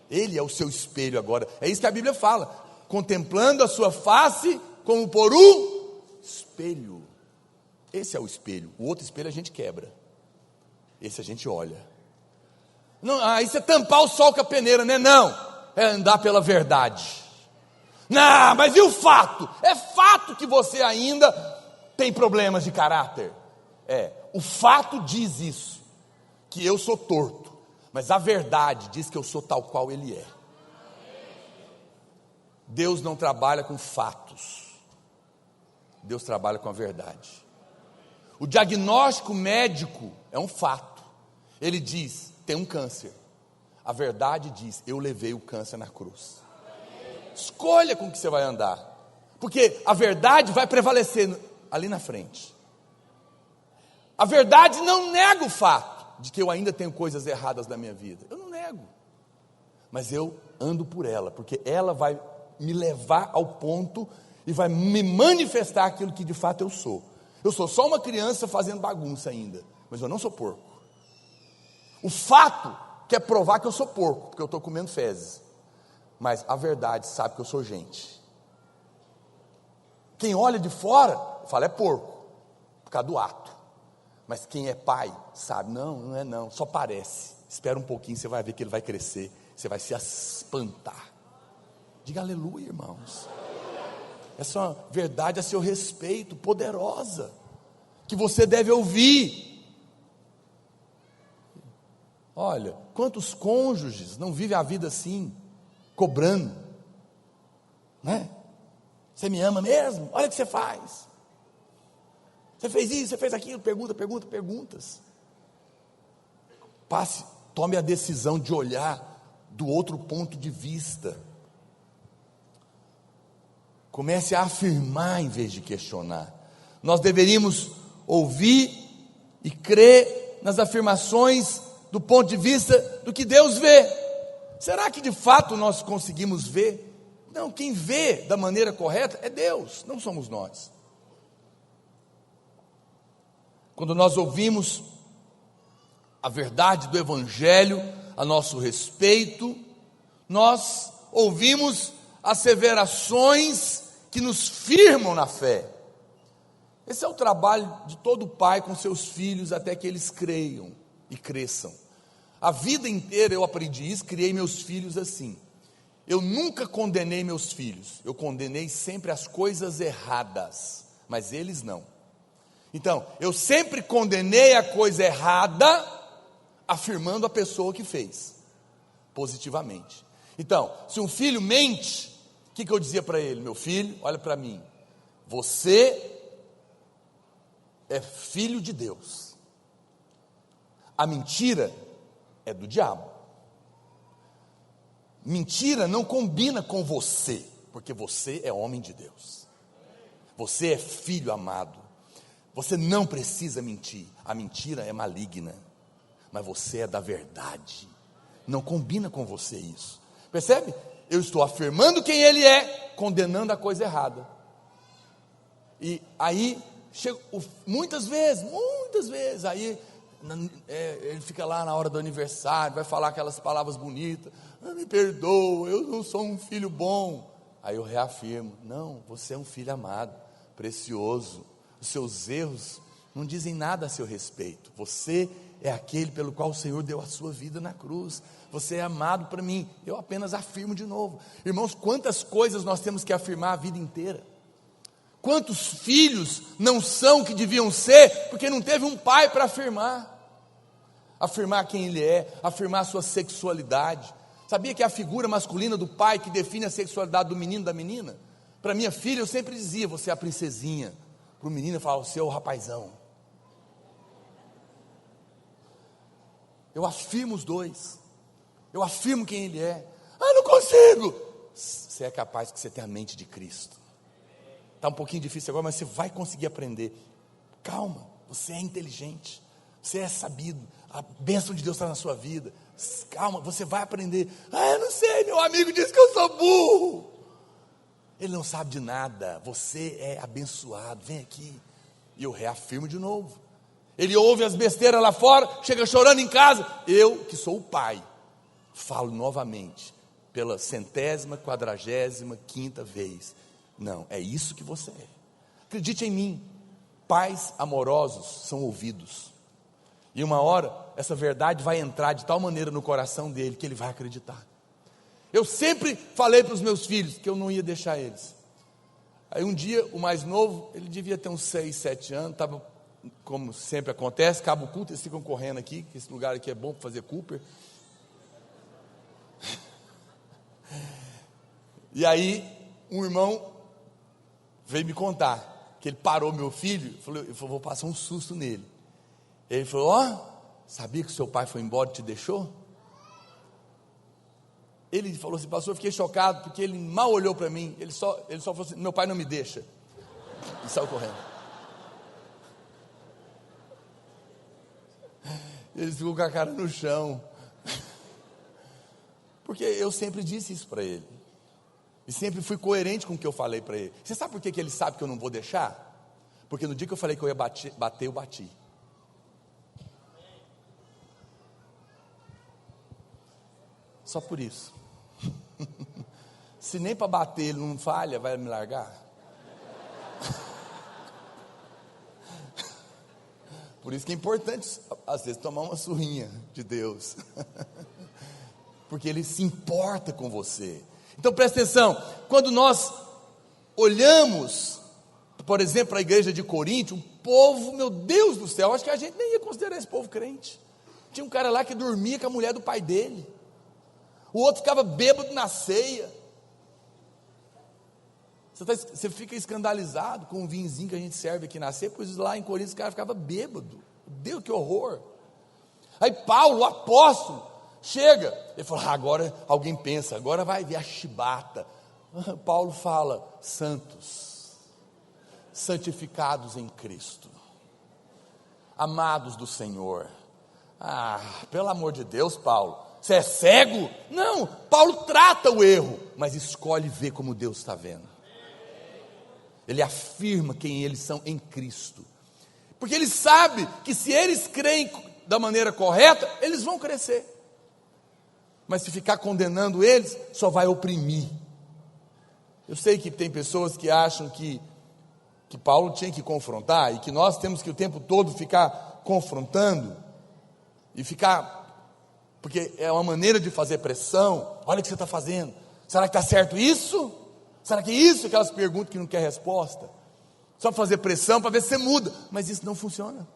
Ele é o seu espelho agora. É isso que a Bíblia fala, contemplando a sua face como por um espelho. Esse é o espelho. O outro espelho a gente quebra, esse a gente olha. Não, isso é tampar o sol com a peneira, né? Não, é andar pela verdade. Não, mas e o fato? É fato que você ainda tem problemas de caráter. O fato diz isso, que eu sou torto, mas a verdade diz que eu sou tal qual Ele é. Deus não trabalha com fatos, Deus trabalha com a verdade. O diagnóstico médico é um fato. Ele diz, tem um câncer. A verdade diz, eu levei o câncer na cruz. Escolha com que você vai andar, porque a verdade vai prevalecer ali na frente. A verdade não nega o fato de que eu ainda tenho coisas erradas na minha vida. Eu não nego, mas eu ando por ela, porque ela vai me levar ao ponto e vai me manifestar aquilo que de fato eu sou. Eu sou só uma criança fazendo bagunça ainda, mas eu não sou porco. O fato quer provar que eu sou porco, porque eu estou comendo fezes, mas a verdade sabe que eu sou gente. Quem olha de fora fala é porco, por causa do ato. Mas quem é pai sabe, não é não, só parece. Espera um pouquinho, você vai ver que ele vai crescer, você vai se espantar. Diga aleluia, irmãos. Essa é uma verdade a seu respeito, poderosa, que você deve ouvir. Olha, quantos cônjuges não vivem a vida assim, cobrando, né? Você me ama mesmo? Olha o que você faz. Você fez isso, você fez aquilo, perguntas. Tome a decisão de olhar do outro ponto de vista. Comece a afirmar em vez de questionar. Nós deveríamos ouvir e crer nas afirmações do ponto de vista do que Deus vê. Será que de fato nós conseguimos ver? Não, quem vê da maneira correta é Deus, não somos nós. Quando nós ouvimos a verdade do Evangelho a nosso respeito, nós ouvimos asseverações que nos firmam na fé. Esse é o trabalho de todo pai com seus filhos até que eles creiam e cresçam. A vida inteira eu aprendi isso, criei meus filhos assim. Eu nunca condenei meus filhos, eu condenei sempre as coisas erradas, mas eles não. Então, eu sempre condenei a coisa errada, afirmando a pessoa que fez, positivamente. Então, se um filho mente, o que eu dizia para ele? Meu filho, olha para mim, você é filho de Deus. A mentira é do diabo. Mentira não combina com você, porque você é homem de Deus. Você é filho amado. Você não precisa mentir. A mentira é maligna, mas você é da verdade. Não combina com você isso. Percebe? Eu estou afirmando quem ele é, condenando a coisa errada. E aí, muitas vezes, aí ele fica lá na hora do aniversário, vai falar aquelas palavras bonitas, me perdoa, eu não sou um filho bom. Aí eu reafirmo, não, você é um filho amado, precioso. Os seus erros não dizem nada a seu respeito. Você é aquele pelo qual o Senhor deu a sua vida na cruz. Você é amado para mim. Eu apenas afirmo de novo. Irmãos, quantas coisas nós temos que afirmar a vida inteira. Quantos filhos não são que deviam ser, porque não teve um pai para afirmar. afirmar quem ele é, afirmar a sua sexualidade. Sabia que é a figura masculina do pai que define a sexualidade do menino e da menina? Para minha filha eu sempre dizia, você é a princesinha. Para o menino eu falava, você é o rapazão. Eu afirmo os dois. Eu afirmo quem ele é. Ah, não consigo. Você é capaz que você tenha a mente de Cristo. Está um pouquinho difícil agora, mas você vai conseguir aprender. Calma, você é inteligente. Você é sabido. A bênção de Deus está na sua vida. Calma, você vai aprender. Ah, eu não sei, meu amigo disse que eu sou burro. Ele não sabe de nada. Você é abençoado. Vem aqui. E eu reafirmo de novo. Ele ouve as besteiras lá fora, chega chorando em casa. Eu, que sou o pai, falo novamente, pela 145ª vez. Não, é isso que você é. Acredite em mim. Pais amorosos são ouvidos. E uma hora, essa verdade vai entrar de tal maneira no coração dele, que ele vai acreditar. Eu sempre falei para os meus filhos, que eu não ia deixar eles. Aí um dia, o mais novo, ele devia ter uns 6, 7 anos, estava, como sempre acontece, acaba o culto, eles ficam correndo aqui, que esse lugar aqui é bom para fazer Cooper. E aí, um irmão veio me contar, que ele parou meu filho, eu falei, vou passar um susto nele. Ele falou, sabia que seu pai foi embora e te deixou? Ele falou assim, pastor, eu fiquei chocado, porque ele mal olhou para mim, ele só falou assim, meu pai não me deixa. E saiu correndo. Ele ficou com a cara no chão. Porque eu sempre disse isso para ele. E sempre fui coerente com o que eu falei para ele. Você sabe por que ele sabe que eu não vou deixar? Porque no dia que eu falei que eu ia bater, eu bati. Só por isso. Se nem para bater ele não falha, vai me largar? Por isso que é importante, às vezes, tomar uma surrinha de Deus. Porque Ele se importa com você. Então presta atenção, quando nós olhamos, por exemplo, para a igreja de Corinto, um povo, meu Deus do céu, acho que a gente nem ia considerar esse povo crente. Tinha um cara lá que dormia com a mulher do pai dele. O outro ficava bêbado na ceia. Você fica escandalizado com o vinhozinho que a gente serve aqui na ceia, pois lá em Corinto o cara ficava bêbado. Deus, que horror. Aí Paulo, o apóstolo, chega, ele fala, agora alguém pensa, agora vai vir a chibata. Paulo fala, santos, santificados em Cristo, amados do Senhor. Pelo amor de Deus, Paulo, você é cego? Não, Paulo trata o erro, mas escolhe ver como Deus está vendo. Ele afirma quem eles são em Cristo, porque ele sabe que se eles creem da maneira correta, eles vão crescer. Mas se ficar condenando eles, só vai oprimir. Eu sei que tem pessoas que acham que Paulo tinha que confrontar, e que nós temos que o tempo todo ficar confrontando, e ficar, porque é uma maneira de fazer pressão. Olha o que você está fazendo, será que está certo isso? Será que é isso? Aquelas perguntas que não quer resposta, só fazer pressão para ver se você muda, mas isso não funciona.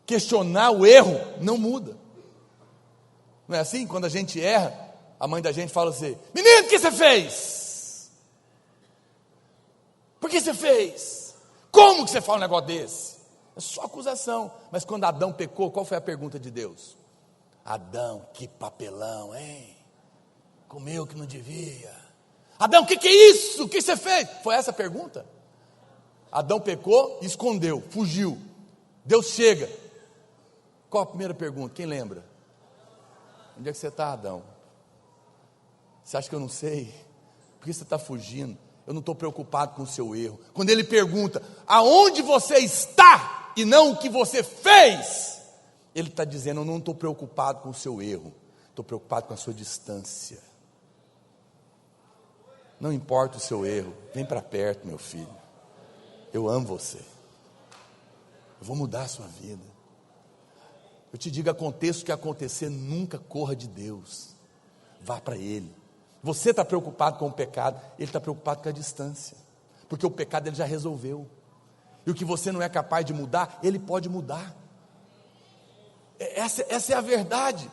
Questionar o erro não muda. Não é assim? Quando a gente erra, a mãe da gente fala assim, menino, o que você fez? Por que você fez? Como que você fala um negócio desse? É só acusação. Mas quando Adão pecou, qual foi a pergunta de Deus? Adão, que papelão, hein? Comeu que não devia. Adão, o que é isso? O que você fez? Foi essa a pergunta. Adão pecou e escondeu, fugiu. Deus chega. Qual a primeira pergunta? Quem lembra? Onde é que você está, Adão? Você acha que eu não sei? Por que você está fugindo? Eu não estou preocupado com o seu erro. Quando ele pergunta, aonde você está e não o que você fez, ele está dizendo, eu não estou preocupado com o seu erro, estou preocupado com a sua distância. Não importa o seu erro, vem para perto, meu filho. Eu amo você. Eu vou mudar a sua vida. Eu te digo, aconteça o que acontecer, nunca corra de Deus. Vá para Ele. Você está preocupado com o pecado, Ele está preocupado com a distância. Porque o pecado Ele já resolveu. E o que você não é capaz de mudar, Ele pode mudar. Essa é a verdade.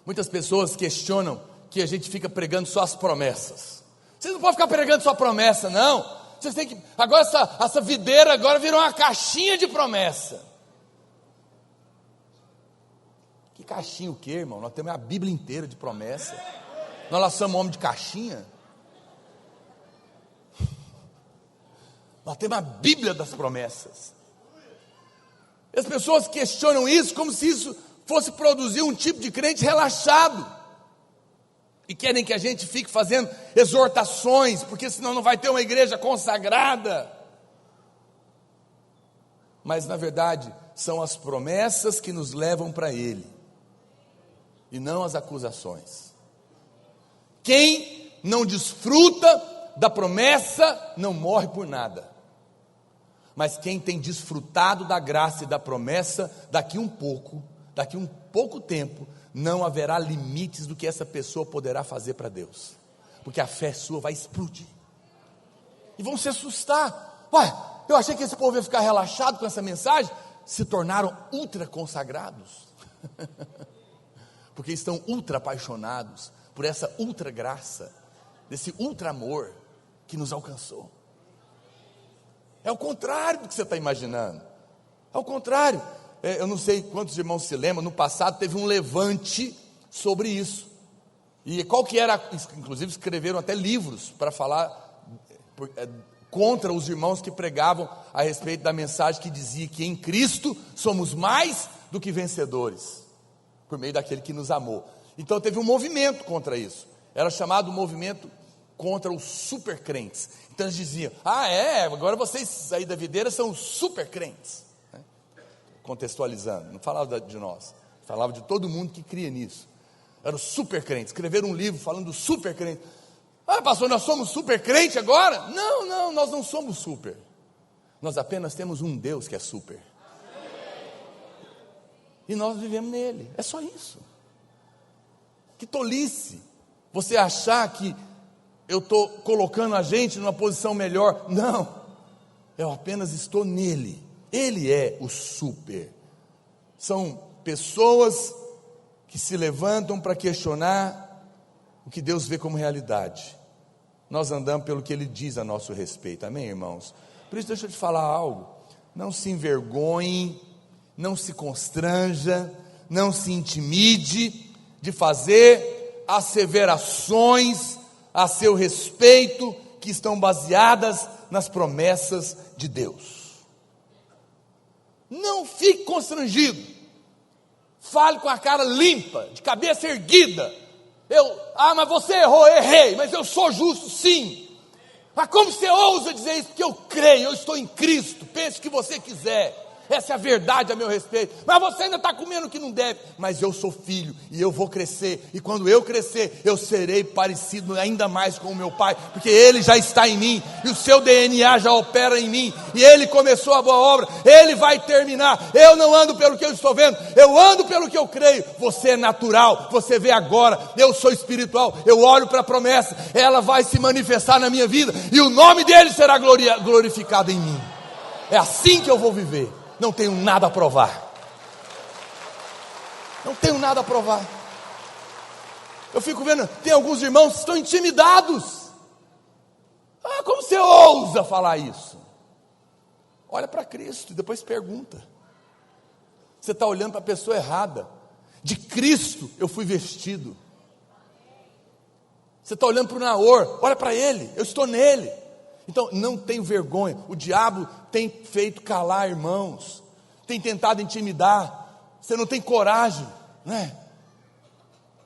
Muitas pessoas questionam que a gente fica pregando só as promessas. Vocês não podem ficar pregando só promessa, não. Vocês têm que. Agora essa videira agora virou uma caixinha de promessa. Que caixinha o quê, irmão? Nós temos a Bíblia inteira de promessa. Nós somos homem de caixinha. Nós temos a Bíblia das promessas. As pessoas questionam isso como se isso fosse produzir um tipo de crente relaxado. E querem que a gente fique fazendo exortações, porque senão não vai ter uma igreja consagrada. Mas na verdade, são as promessas que nos levam para Ele, e não as acusações. Quem não desfruta da promessa não morre por nada. Mas quem tem desfrutado da graça e da promessa, daqui um pouco tempo, não haverá limites do que essa pessoa poderá fazer para Deus, porque a fé sua vai explodir, e vão se assustar. Ué, eu achei que esse povo ia ficar relaxado com essa mensagem. Se tornaram ultra consagrados, porque estão ultra apaixonados por essa ultra graça, desse ultra amor que nos alcançou. É o contrário do que você está imaginando. É o contrário. Eu não sei quantos irmãos se lembram, no passado teve um levante sobre isso. E qual que era? Inclusive escreveram até livros para falar contra os irmãos que pregavam a respeito da mensagem que dizia que em Cristo somos mais do que vencedores, por meio daquele que nos amou. Então teve um movimento contra isso. Era chamado movimento contra os super crentes. Então eles diziam: agora vocês aí da videira são os super crentes. Contextualizando, não falava de nós, falava de todo mundo que cria nisso. Eram super crentes, escreveram um livro falando do super crente. Pastor, nós somos super crente agora? Não, nós não somos super. Nós apenas temos um Deus que é super, e nós vivemos nele, é só isso. Que tolice você achar que eu estou colocando a gente numa posição melhor. Não, eu apenas estou nele. Ele é o super. São pessoas que se levantam para questionar o que Deus vê como realidade. Nós andamos pelo que Ele diz a nosso respeito, amém, irmãos? Por isso deixa eu te falar algo. Não se envergonhe, não se constranja, não se intimide de fazer asseverações a seu respeito que estão baseadas nas promessas de Deus. Não fique constrangido. Fale com a cara limpa, de cabeça erguida. Mas você errou. Errei, mas eu sou justo, sim. Mas como você ousa dizer isso? Porque eu creio, eu estou em Cristo. Pense o que você quiser. Essa é a verdade a meu respeito. Mas você ainda está comendo o que não deve. Mas eu sou filho e eu vou crescer. E quando eu crescer, eu serei parecido ainda mais com o meu pai, porque ele já está em mim, e o seu DNA já opera em mim, e ele começou a boa obra, ele vai terminar. Eu não ando pelo que eu estou vendo, eu ando pelo que eu creio. Você é natural, você vê agora. Eu sou espiritual, eu olho para a promessa, ela vai se manifestar na minha vida, e o nome dele será glorificado em mim. É assim que eu vou viver. Não tenho nada a provar. Não tenho nada a provar. Eu fico vendo, tem alguns irmãos que estão intimidados. Como você ousa falar isso? Olha para Cristo e depois pergunta. Você está olhando para a pessoa errada. De Cristo eu fui vestido. Você está olhando para o Naor, olha para ele, eu estou nele. Então não tenho vergonha. O diabo tem feito calar irmãos, tem tentado intimidar. Você não tem coragem, né?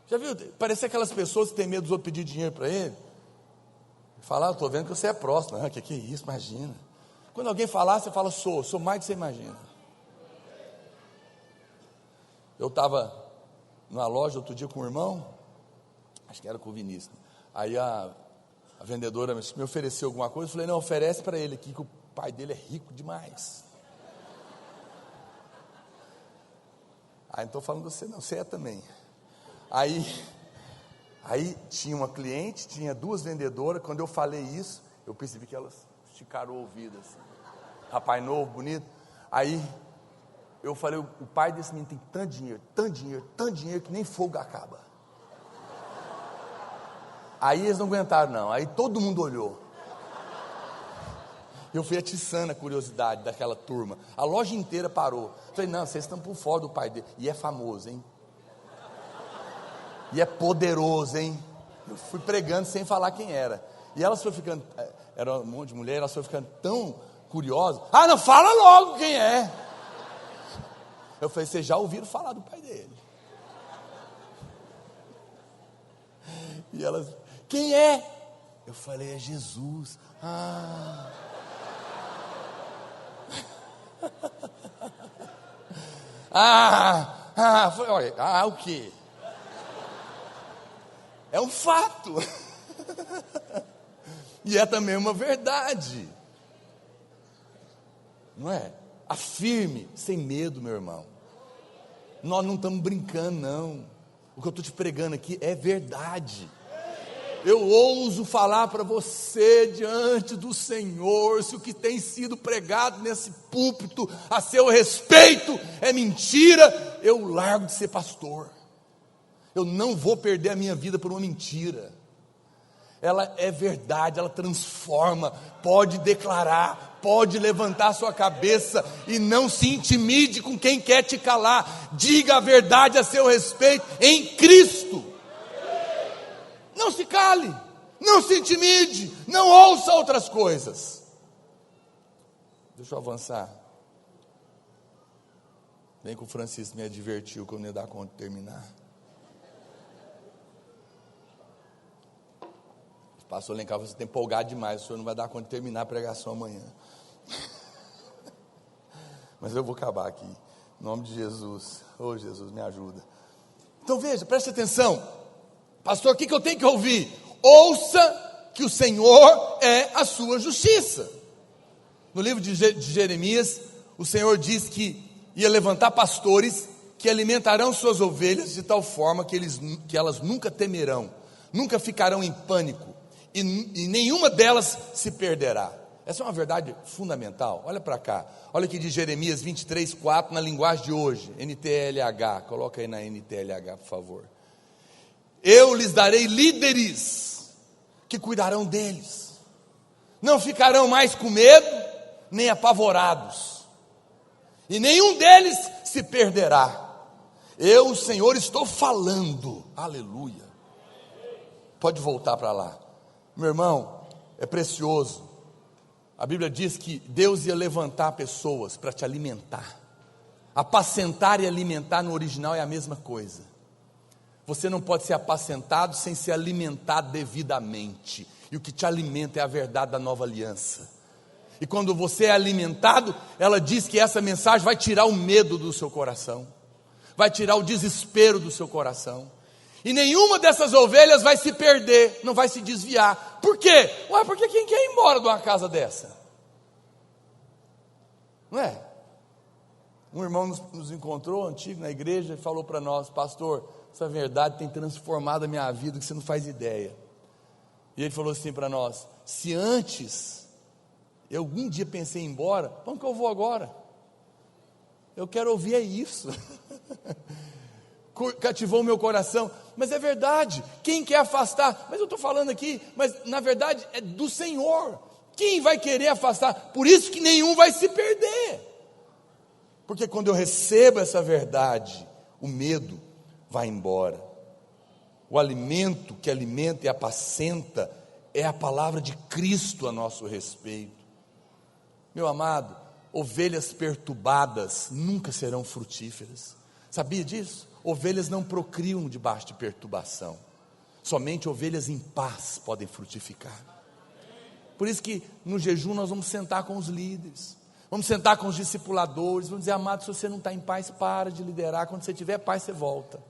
Já viu? Parece aquelas pessoas que têm medo dos outros pedir dinheiro para ele. Falar: eu estou vendo que você é próximo. Que é isso, imagina. Quando alguém falar, você fala: sou mais do que você imagina. Eu estava numa loja outro dia com um irmão, acho que era com o Vinícius. Aí a vendedora me ofereceu alguma coisa. Eu falei: não, oferece para ele aqui, que o pai dele é rico demais. Não estou falando de você não, você é também. Aí tinha uma cliente, tinha duas vendedoras. Quando eu falei isso, eu percebi que elas esticaram o ouvido assim. Rapaz novo, bonito. Aí Eu falei, o pai desse menino tem tanto dinheiro, tanto dinheiro, tanto dinheiro, que nem fogo acaba. Aí eles não aguentaram não, aí todo mundo olhou. Eu fui atiçando a curiosidade daquela turma. A loja inteira parou. Falei, não, vocês estão por fora do pai dele. E é famoso, hein? E é poderoso, hein? Eu fui pregando sem falar quem era. E elas foram ficando, era um monte de mulher, elas foram ficando tão curiosas. Ah, não, fala logo quem é. Eu falei, vocês já ouviram falar do pai dele? E elas, quem é? Eu falei, é Jesus. Ah. Foi, olha, o quê? É um fato. E é também uma verdade. Não é? Afirme, sem medo, meu irmão. Nós não estamos brincando, não. O que eu estou te pregando aqui é verdade. Eu ouso falar para você diante do Senhor, se o que tem sido pregado nesse púlpito a seu respeito é mentira, eu largo de ser pastor. Eu não vou perder a minha vida por uma mentira. Ela é verdade, ela transforma. Pode declarar, pode levantar sua cabeça e não se intimide com quem quer te calar. Diga a verdade a seu respeito em Cristo. Não se cale, não se intimide, não ouça outras coisas. Deixa eu avançar. Bem que o Francisco me advertiu que eu não ia dar conta de terminar. O pastor Lencar, você está empolgado demais, o senhor não vai dar conta de terminar a pregação amanhã. Mas eu vou acabar aqui, em nome de Jesus. Oh, Jesus, me ajuda. Então veja, preste atenção. Pastor, o que eu tenho que ouvir? Ouça que o Senhor é a sua justiça. No livro de Jeremias, o Senhor diz que ia levantar pastores que alimentarão suas ovelhas de tal forma que elas nunca temerão, nunca ficarão em pânico, e nenhuma delas se perderá. Essa é uma verdade fundamental. Olha para cá, olha aqui de Jeremias 23:4, na linguagem de hoje, NTLH, coloca aí na NTLH, por favor. Eu lhes darei líderes que cuidarão deles, não ficarão mais com medo, nem apavorados, e nenhum deles se perderá. Eu, o Senhor, estou falando. Aleluia. Pode voltar para lá. Meu irmão, é precioso. A Bíblia diz que Deus ia levantar pessoas para te alimentar. Apacentar e alimentar no original é a mesma coisa. Você não pode ser apacentado sem ser alimentado devidamente. E o que te alimenta é a verdade da nova aliança. E quando você é alimentado, ela diz que essa mensagem vai tirar o medo do seu coração, vai tirar o desespero do seu coração. E nenhuma dessas ovelhas vai se perder, não vai se desviar. Por quê? Ué, porque quem quer ir embora de uma casa dessa? Não é? Um irmão nos encontrou, antigo, na igreja, e falou para nós: pastor, essa verdade tem transformado a minha vida, que você não faz ideia. E ele falou assim para nós: se antes eu algum dia pensei em ir embora, para onde que eu vou agora? Eu quero ouvir é isso. Cativou o meu coração. Mas é verdade, quem quer afastar? Mas eu estou falando aqui, mas na verdade é do Senhor. Quem vai querer afastar? Por isso que nenhum vai se perder. Porque quando eu recebo essa verdade, o medo vai embora. O alimento que alimenta e apacenta é a palavra de Cristo a nosso respeito. Meu amado, ovelhas perturbadas nunca serão frutíferas. Sabia disso? Ovelhas não procriam debaixo de perturbação. Somente ovelhas em paz podem frutificar. Por isso que no jejum nós vamos sentar com os líderes, vamos sentar com os discipuladores, vamos dizer: amado, se você não está em paz, para de liderar. Quando você tiver paz, você volta.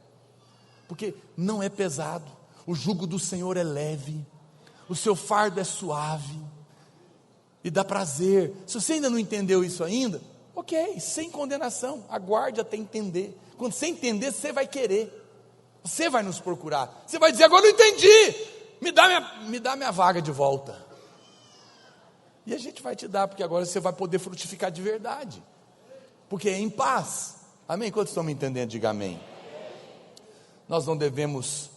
Porque não é pesado, o jugo do Senhor é leve, o seu fardo é suave e dá prazer. Se você ainda não entendeu isso ainda, ok, sem condenação, aguarde até entender. Quando você entender, você vai querer, você vai nos procurar, você vai dizer: agora eu entendi, me dá minha vaga de volta. E a gente vai te dar, porque agora você vai poder frutificar de verdade. porque é em paz. Amém? Quantos estão me entendendo? Diga amém. Nós não devemos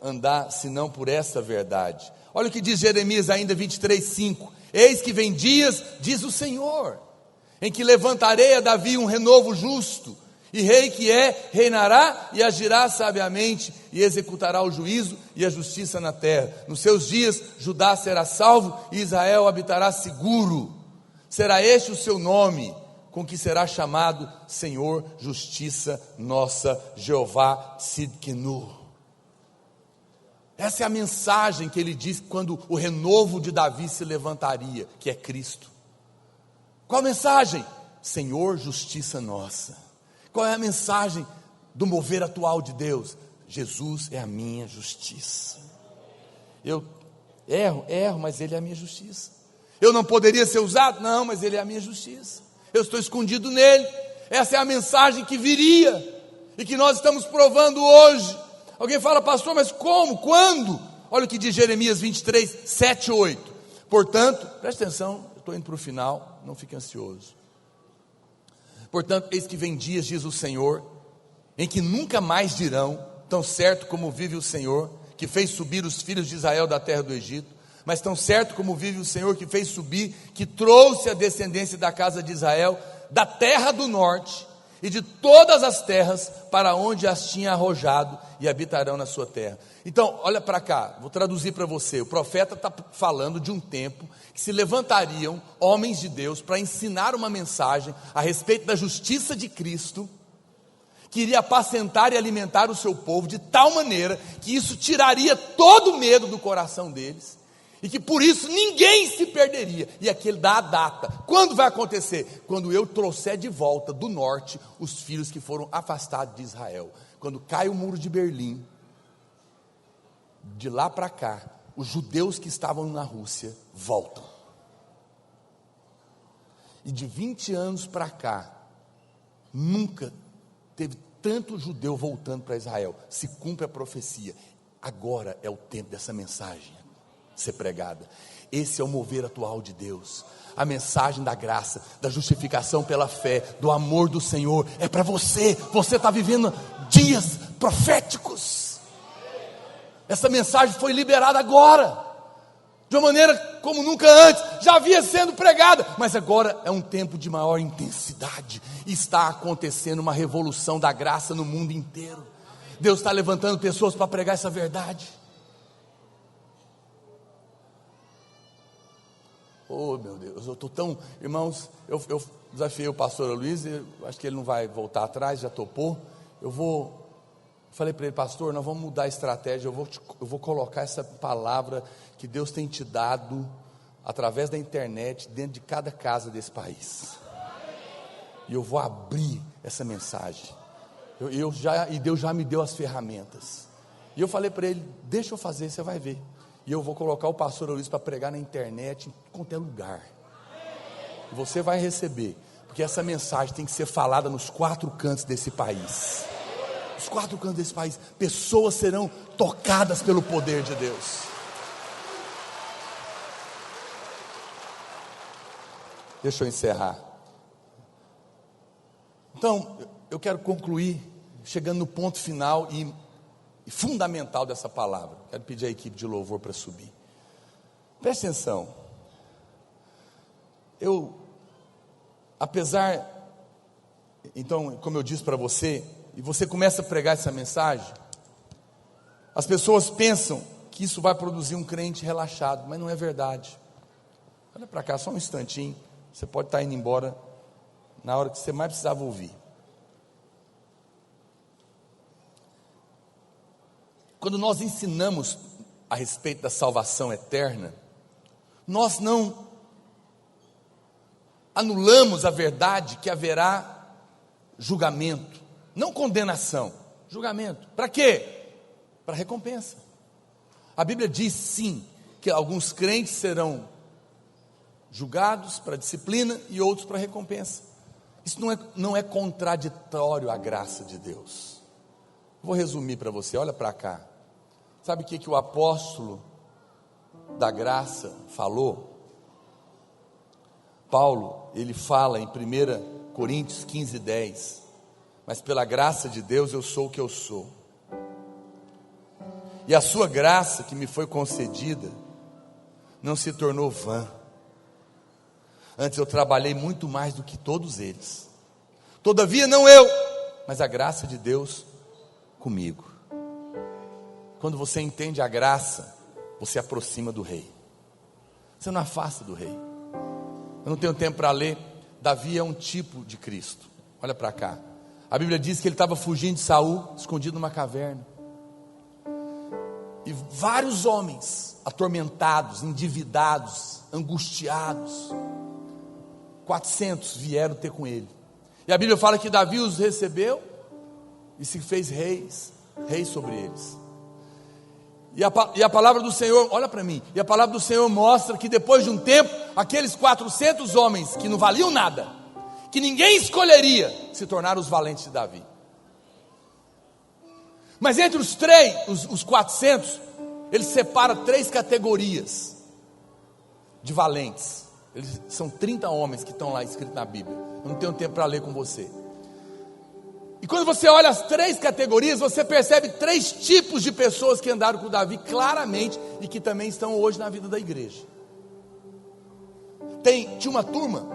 andar senão por essa verdade. Olha o que diz Jeremias ainda 23:5: eis que vem dias, diz o Senhor, em que levantarei a Davi um renovo justo, e rei que reinará e agirá sabiamente, e executará o juízo e a justiça na terra. Nos seus dias Judá será salvo e Israel habitará seguro. Será este o seu nome, com que será chamado Senhor, justiça nossa, Jeová Sidkenu. Essa é a mensagem que ele diz quando o renovo de Davi se levantaria, que é Cristo. Qual a mensagem? Senhor, justiça nossa. Qual é a mensagem do mover atual de Deus? Jesus é a minha justiça. Eu erro, mas Ele é a minha justiça. Eu não poderia ser usado? Não, mas Ele é a minha justiça. Eu estou escondido nele. Essa é a mensagem que viria e que nós estamos provando hoje. Alguém fala, pastor, mas como? Quando? Olha o que diz Jeremias 23:7-8. Portanto, preste atenção, eu estou indo para o final, não fique ansioso. Portanto, eis que vem dias, diz o Senhor, em que nunca mais dirão, tão certo como vive o Senhor, que fez subir os filhos de Israel da terra do Egito, mas tão certo como vive o Senhor, que fez subir, que trouxe a descendência da casa de Israel, da terra do norte, e de todas as terras, para onde as tinha arrojado, e habitarão na sua terra. Então, olha para cá, vou traduzir para você. O profeta está falando de um tempo que se levantariam homens de Deus para ensinar uma mensagem a respeito da justiça de Cristo, que iria apacentar e alimentar o seu povo de tal maneira que isso tiraria todo o medo do coração deles, e que por isso ninguém se perderia. E aqui ele dá a data. Quando vai acontecer? Quando eu trouxer de volta do norte os filhos que foram afastados de Israel. Quando cai o muro de Berlim, de lá para cá, os judeus que estavam na Rússia voltam. E de 20 anos para cá, nunca teve tanto judeu voltando para Israel. Se cumpre a profecia. Agora é o tempo dessa mensagem ser pregada. Esse é o mover atual de Deus. A mensagem da graça, da justificação pela fé, do amor do Senhor, é para você. Você está vivendo dias proféticos. Essa mensagem foi liberada agora, de uma maneira como nunca antes. Já havia sendo pregada, mas agora é um tempo de maior intensidade. Está acontecendo uma revolução da graça no mundo inteiro. Deus está levantando pessoas para pregar essa verdade. Oh meu Deus, eu estou tão... Irmãos, eu desafiei o pastor Luiz, acho que ele não vai voltar atrás, já topou. Falei para ele, pastor, nós vamos mudar a estratégia, eu vou colocar essa palavra que Deus tem te dado, através da internet, dentro de cada casa desse país. E eu vou abrir essa mensagem. E Deus já me deu as ferramentas. E eu falei para ele, deixa eu fazer, você vai ver. E eu vou colocar o pastor Luiz para pregar na internet, em qualquer lugar. E você vai receber, porque essa mensagem tem que ser falada nos 4 cantos desse país. Os 4 cantos desse país, pessoas serão tocadas pelo poder de Deus. Deixa eu encerrar. Então, eu quero concluir, chegando no ponto final e fundamental dessa palavra. Quero pedir à equipe de louvor para subir. Preste atenção. Então, como eu disse para você, e você começa a pregar essa mensagem, as pessoas pensam que isso vai produzir um crente relaxado, mas não é verdade. Olha para cá, só um instantinho, você pode estar indo embora na hora que você mais precisava ouvir. Quando nós ensinamos a respeito da salvação eterna, nós não anulamos a verdade que haverá julgamento, não condenação, julgamento. Para quê? Para recompensa. A Bíblia diz sim, que alguns crentes serão julgados para disciplina e outros para recompensa. Isso não é contraditório à graça de Deus. Vou resumir para você, olha para cá. Sabe o que o apóstolo da graça falou? Paulo, ele fala em 1 Coríntios 15:10. Mas pela graça de Deus eu sou o que eu sou. E a sua graça que me foi concedida não se tornou vã. Antes eu trabalhei muito mais do que todos eles. Todavia não eu, mas a graça de Deus comigo. Quando você entende a graça, você aproxima do rei. Você não afasta do rei. Eu não tenho tempo para ler. Davi é um tipo de Cristo. Olha para cá. A Bíblia diz que ele estava fugindo de Saul, escondido numa caverna. E vários homens atormentados, endividados, angustiados, 400 vieram ter com ele. E a Bíblia fala que Davi os recebeu e se fez rei sobre eles. E a palavra do Senhor, olha para mim, e a palavra do Senhor mostra que depois de um tempo, aqueles 400 homens que não valiam nada, que ninguém escolheria, se tornaram os valentes de Davi. Mas entre os 400, ele separa 3 categorias de valentes. São 30 homens que estão lá escritos na Bíblia. Eu não tenho tempo para ler com você. E quando você olha as 3 categorias, você percebe 3 tipos de pessoas que andaram com Davi claramente e que também estão hoje na vida da igreja. Tinha uma turma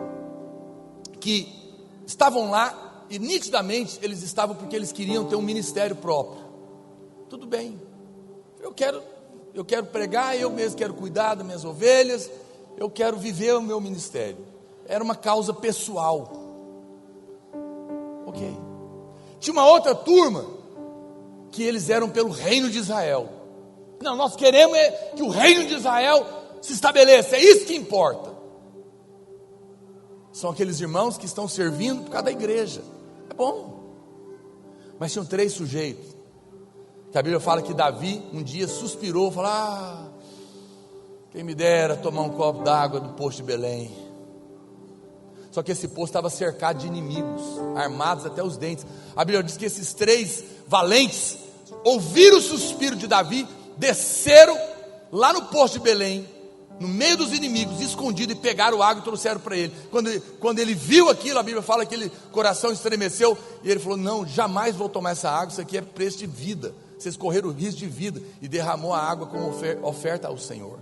que estavam lá e nitidamente eles estavam porque eles queriam ter um ministério próprio. Tudo bem, eu quero pregar, eu mesmo quero cuidar das minhas ovelhas, eu quero viver o meu ministério. Era uma causa pessoal. Ok. Tinha uma outra turma que eles eram pelo reino de Israel. Não, nós queremos que o reino de Israel se estabeleça, é isso que importa. São aqueles irmãos que estão servindo por causa da igreja. É bom. Mas tinham 3 sujeitos que a Bíblia fala que Davi um dia suspirou, falou: quem me dera tomar um copo d'água do poço de Belém. Só que esse poço estava cercado de inimigos, armados até os dentes. A Bíblia diz que esses 3 valentes ouviram o suspiro de Davi, desceram lá no poço de Belém, no meio dos inimigos, escondido, e pegaram água e trouxeram para ele. Quando ele viu aquilo, a Bíblia fala que ele coração estremeceu, e ele falou: não, jamais vou tomar essa água, isso aqui é preço de vida, vocês correram risco de vida, e derramou a água como oferta ao Senhor.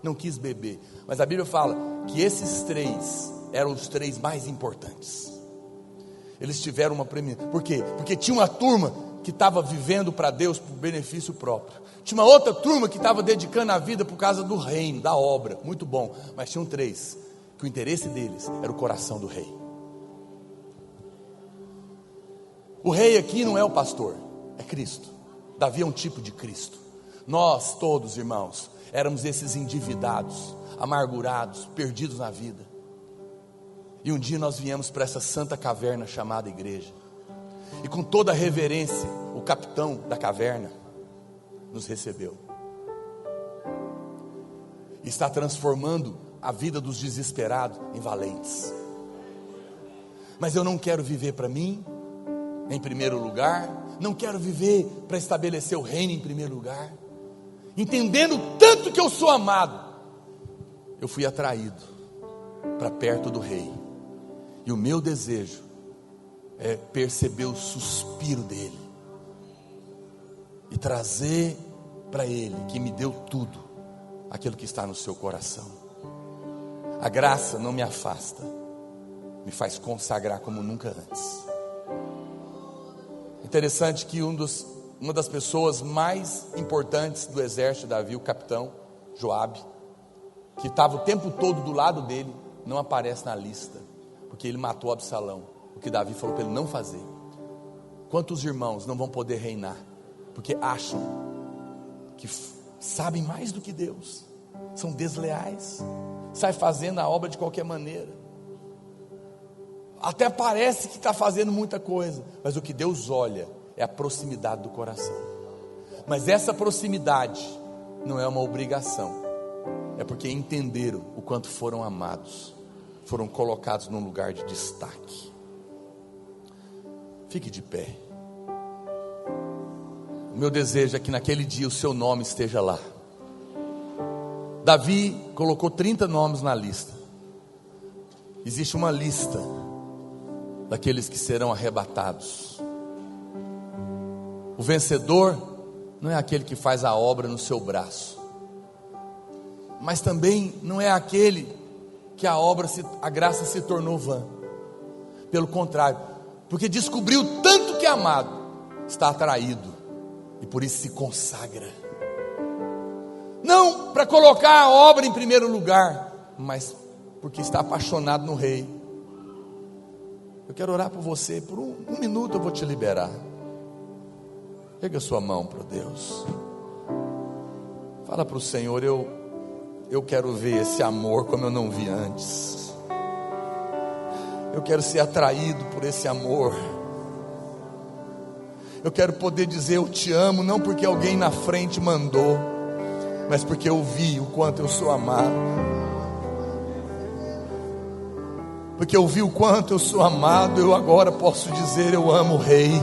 Não quis beber. Mas a Bíblia fala que esses 3 eram os 3 mais importantes. Eles tiveram uma premiação. Por quê? Porque tinha uma turma que estava vivendo para Deus por benefício próprio. Tinha uma outra turma que estava dedicando a vida por causa do reino, da obra. Muito bom. Mas tinham 3 que o interesse deles era o coração do rei. O rei aqui não é o pastor, é Cristo. Davi é um tipo de Cristo. Nós todos, irmãos, éramos esses endividados, amargurados, perdidos na vida. E um dia nós viemos para essa santa caverna chamada igreja. E com toda a reverência, o capitão da caverna nos recebeu. E está transformando a vida dos desesperados em valentes. Mas eu não quero viver para mim, em primeiro lugar. Não quero viver para estabelecer o reino em primeiro lugar. Entendendo tanto que eu sou amado, eu fui atraído para perto do rei. E o meu desejo é perceber o suspiro dele e trazer para ele, que me deu tudo, aquilo que está no seu coração. A graça não me afasta, me faz consagrar como nunca antes. Interessante que uma das pessoas mais importantes do exército de Davi, o capitão Joabe, que estava o tempo todo do lado dele, não aparece na lista, porque ele matou Absalão, o que Davi falou para ele não fazer. Quantos irmãos não vão poder reinar, porque acham que sabem mais do que Deus, são desleais, saem fazendo a obra de qualquer maneira, até parece que está fazendo muita coisa, mas o que Deus olha é a proximidade do coração. Mas essa proximidade não é uma obrigação, é porque entenderam o quanto foram amados, foram colocados num lugar de destaque. Fique de pé. O meu desejo é que naquele dia o seu nome esteja lá. Davi colocou 30 nomes na lista. Existe uma lista daqueles que serão arrebatados. O vencedor não é aquele que faz a obra no seu braço, mas também não é aquele que a graça se tornou vã. Pelo contrário, porque descobriu tanto que é amado, está atraído e por isso se consagra. Não para colocar a obra em primeiro lugar, mas porque está apaixonado no Rei. Eu quero orar por você, por um minuto eu vou te liberar. Pega a sua mão para Deus. Fala para o Senhor, eu quero ver esse amor como eu não vi antes. Eu quero ser atraído por esse amor. Eu quero poder dizer eu te amo, não porque alguém na frente mandou, mas porque eu vi o quanto eu sou amado. Porque eu vi o quanto eu sou amado, eu agora posso dizer eu amo o Rei.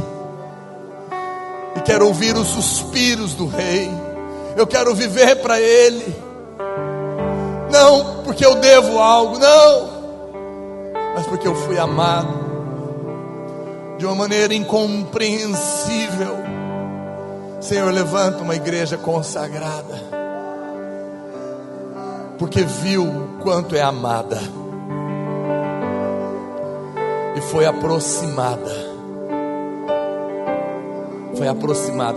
E quero ouvir os suspiros do Rei. Eu quero viver para Ele. Não porque eu devo algo, não, mas porque eu fui amado de uma maneira incompreensível. Senhor, levanta uma igreja consagrada, porque viu o quanto é amada e foi aproximada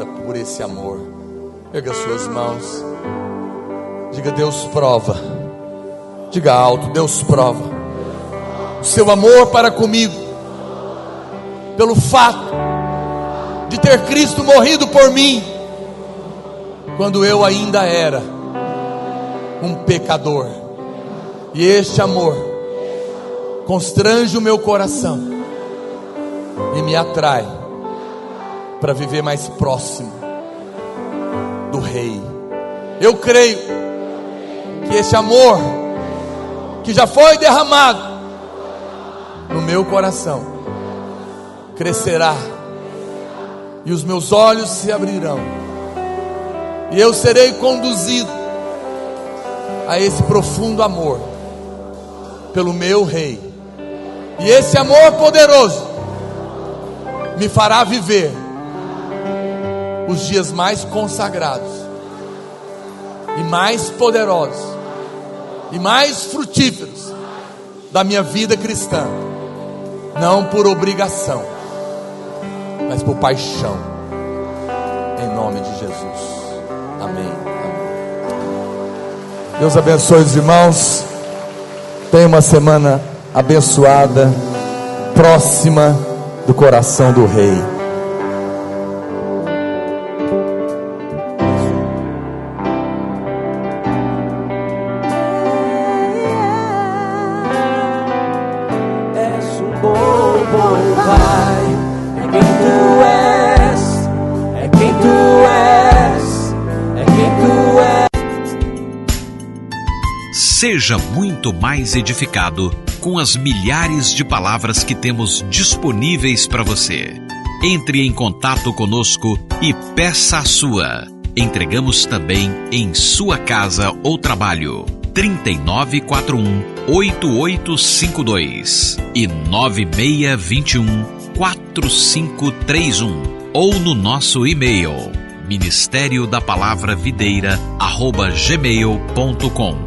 por esse amor. Pega as suas mãos, diga: Deus prova, diga alto: Deus prova o seu amor para comigo, pelo fato de ter Cristo morrido por mim, quando eu ainda era um pecador. E este amor constrange o meu coração e me atrai para viver mais próximo do Rei. Eu creio que esse amor que já foi derramado no meu coração crescerá, e os meus olhos se abrirão, e eu serei conduzido a esse profundo amor pelo meu Rei. E esse amor poderoso me fará viver os dias mais consagrados e mais poderosos e mais frutíferos da minha vida cristã, não por obrigação, mas por paixão, em nome de Jesus. Amém. Deus abençoe os irmãos. Tenha uma semana abençoada, próxima do coração do Rei. Seja muito mais edificado com as milhares de palavras que temos disponíveis para você. Entre em contato conosco e peça a sua. Entregamos também em sua casa ou trabalho. 3941-8852 e 9621-4531 ou no nosso e-mail ministériodapalavravideira@gmail.com.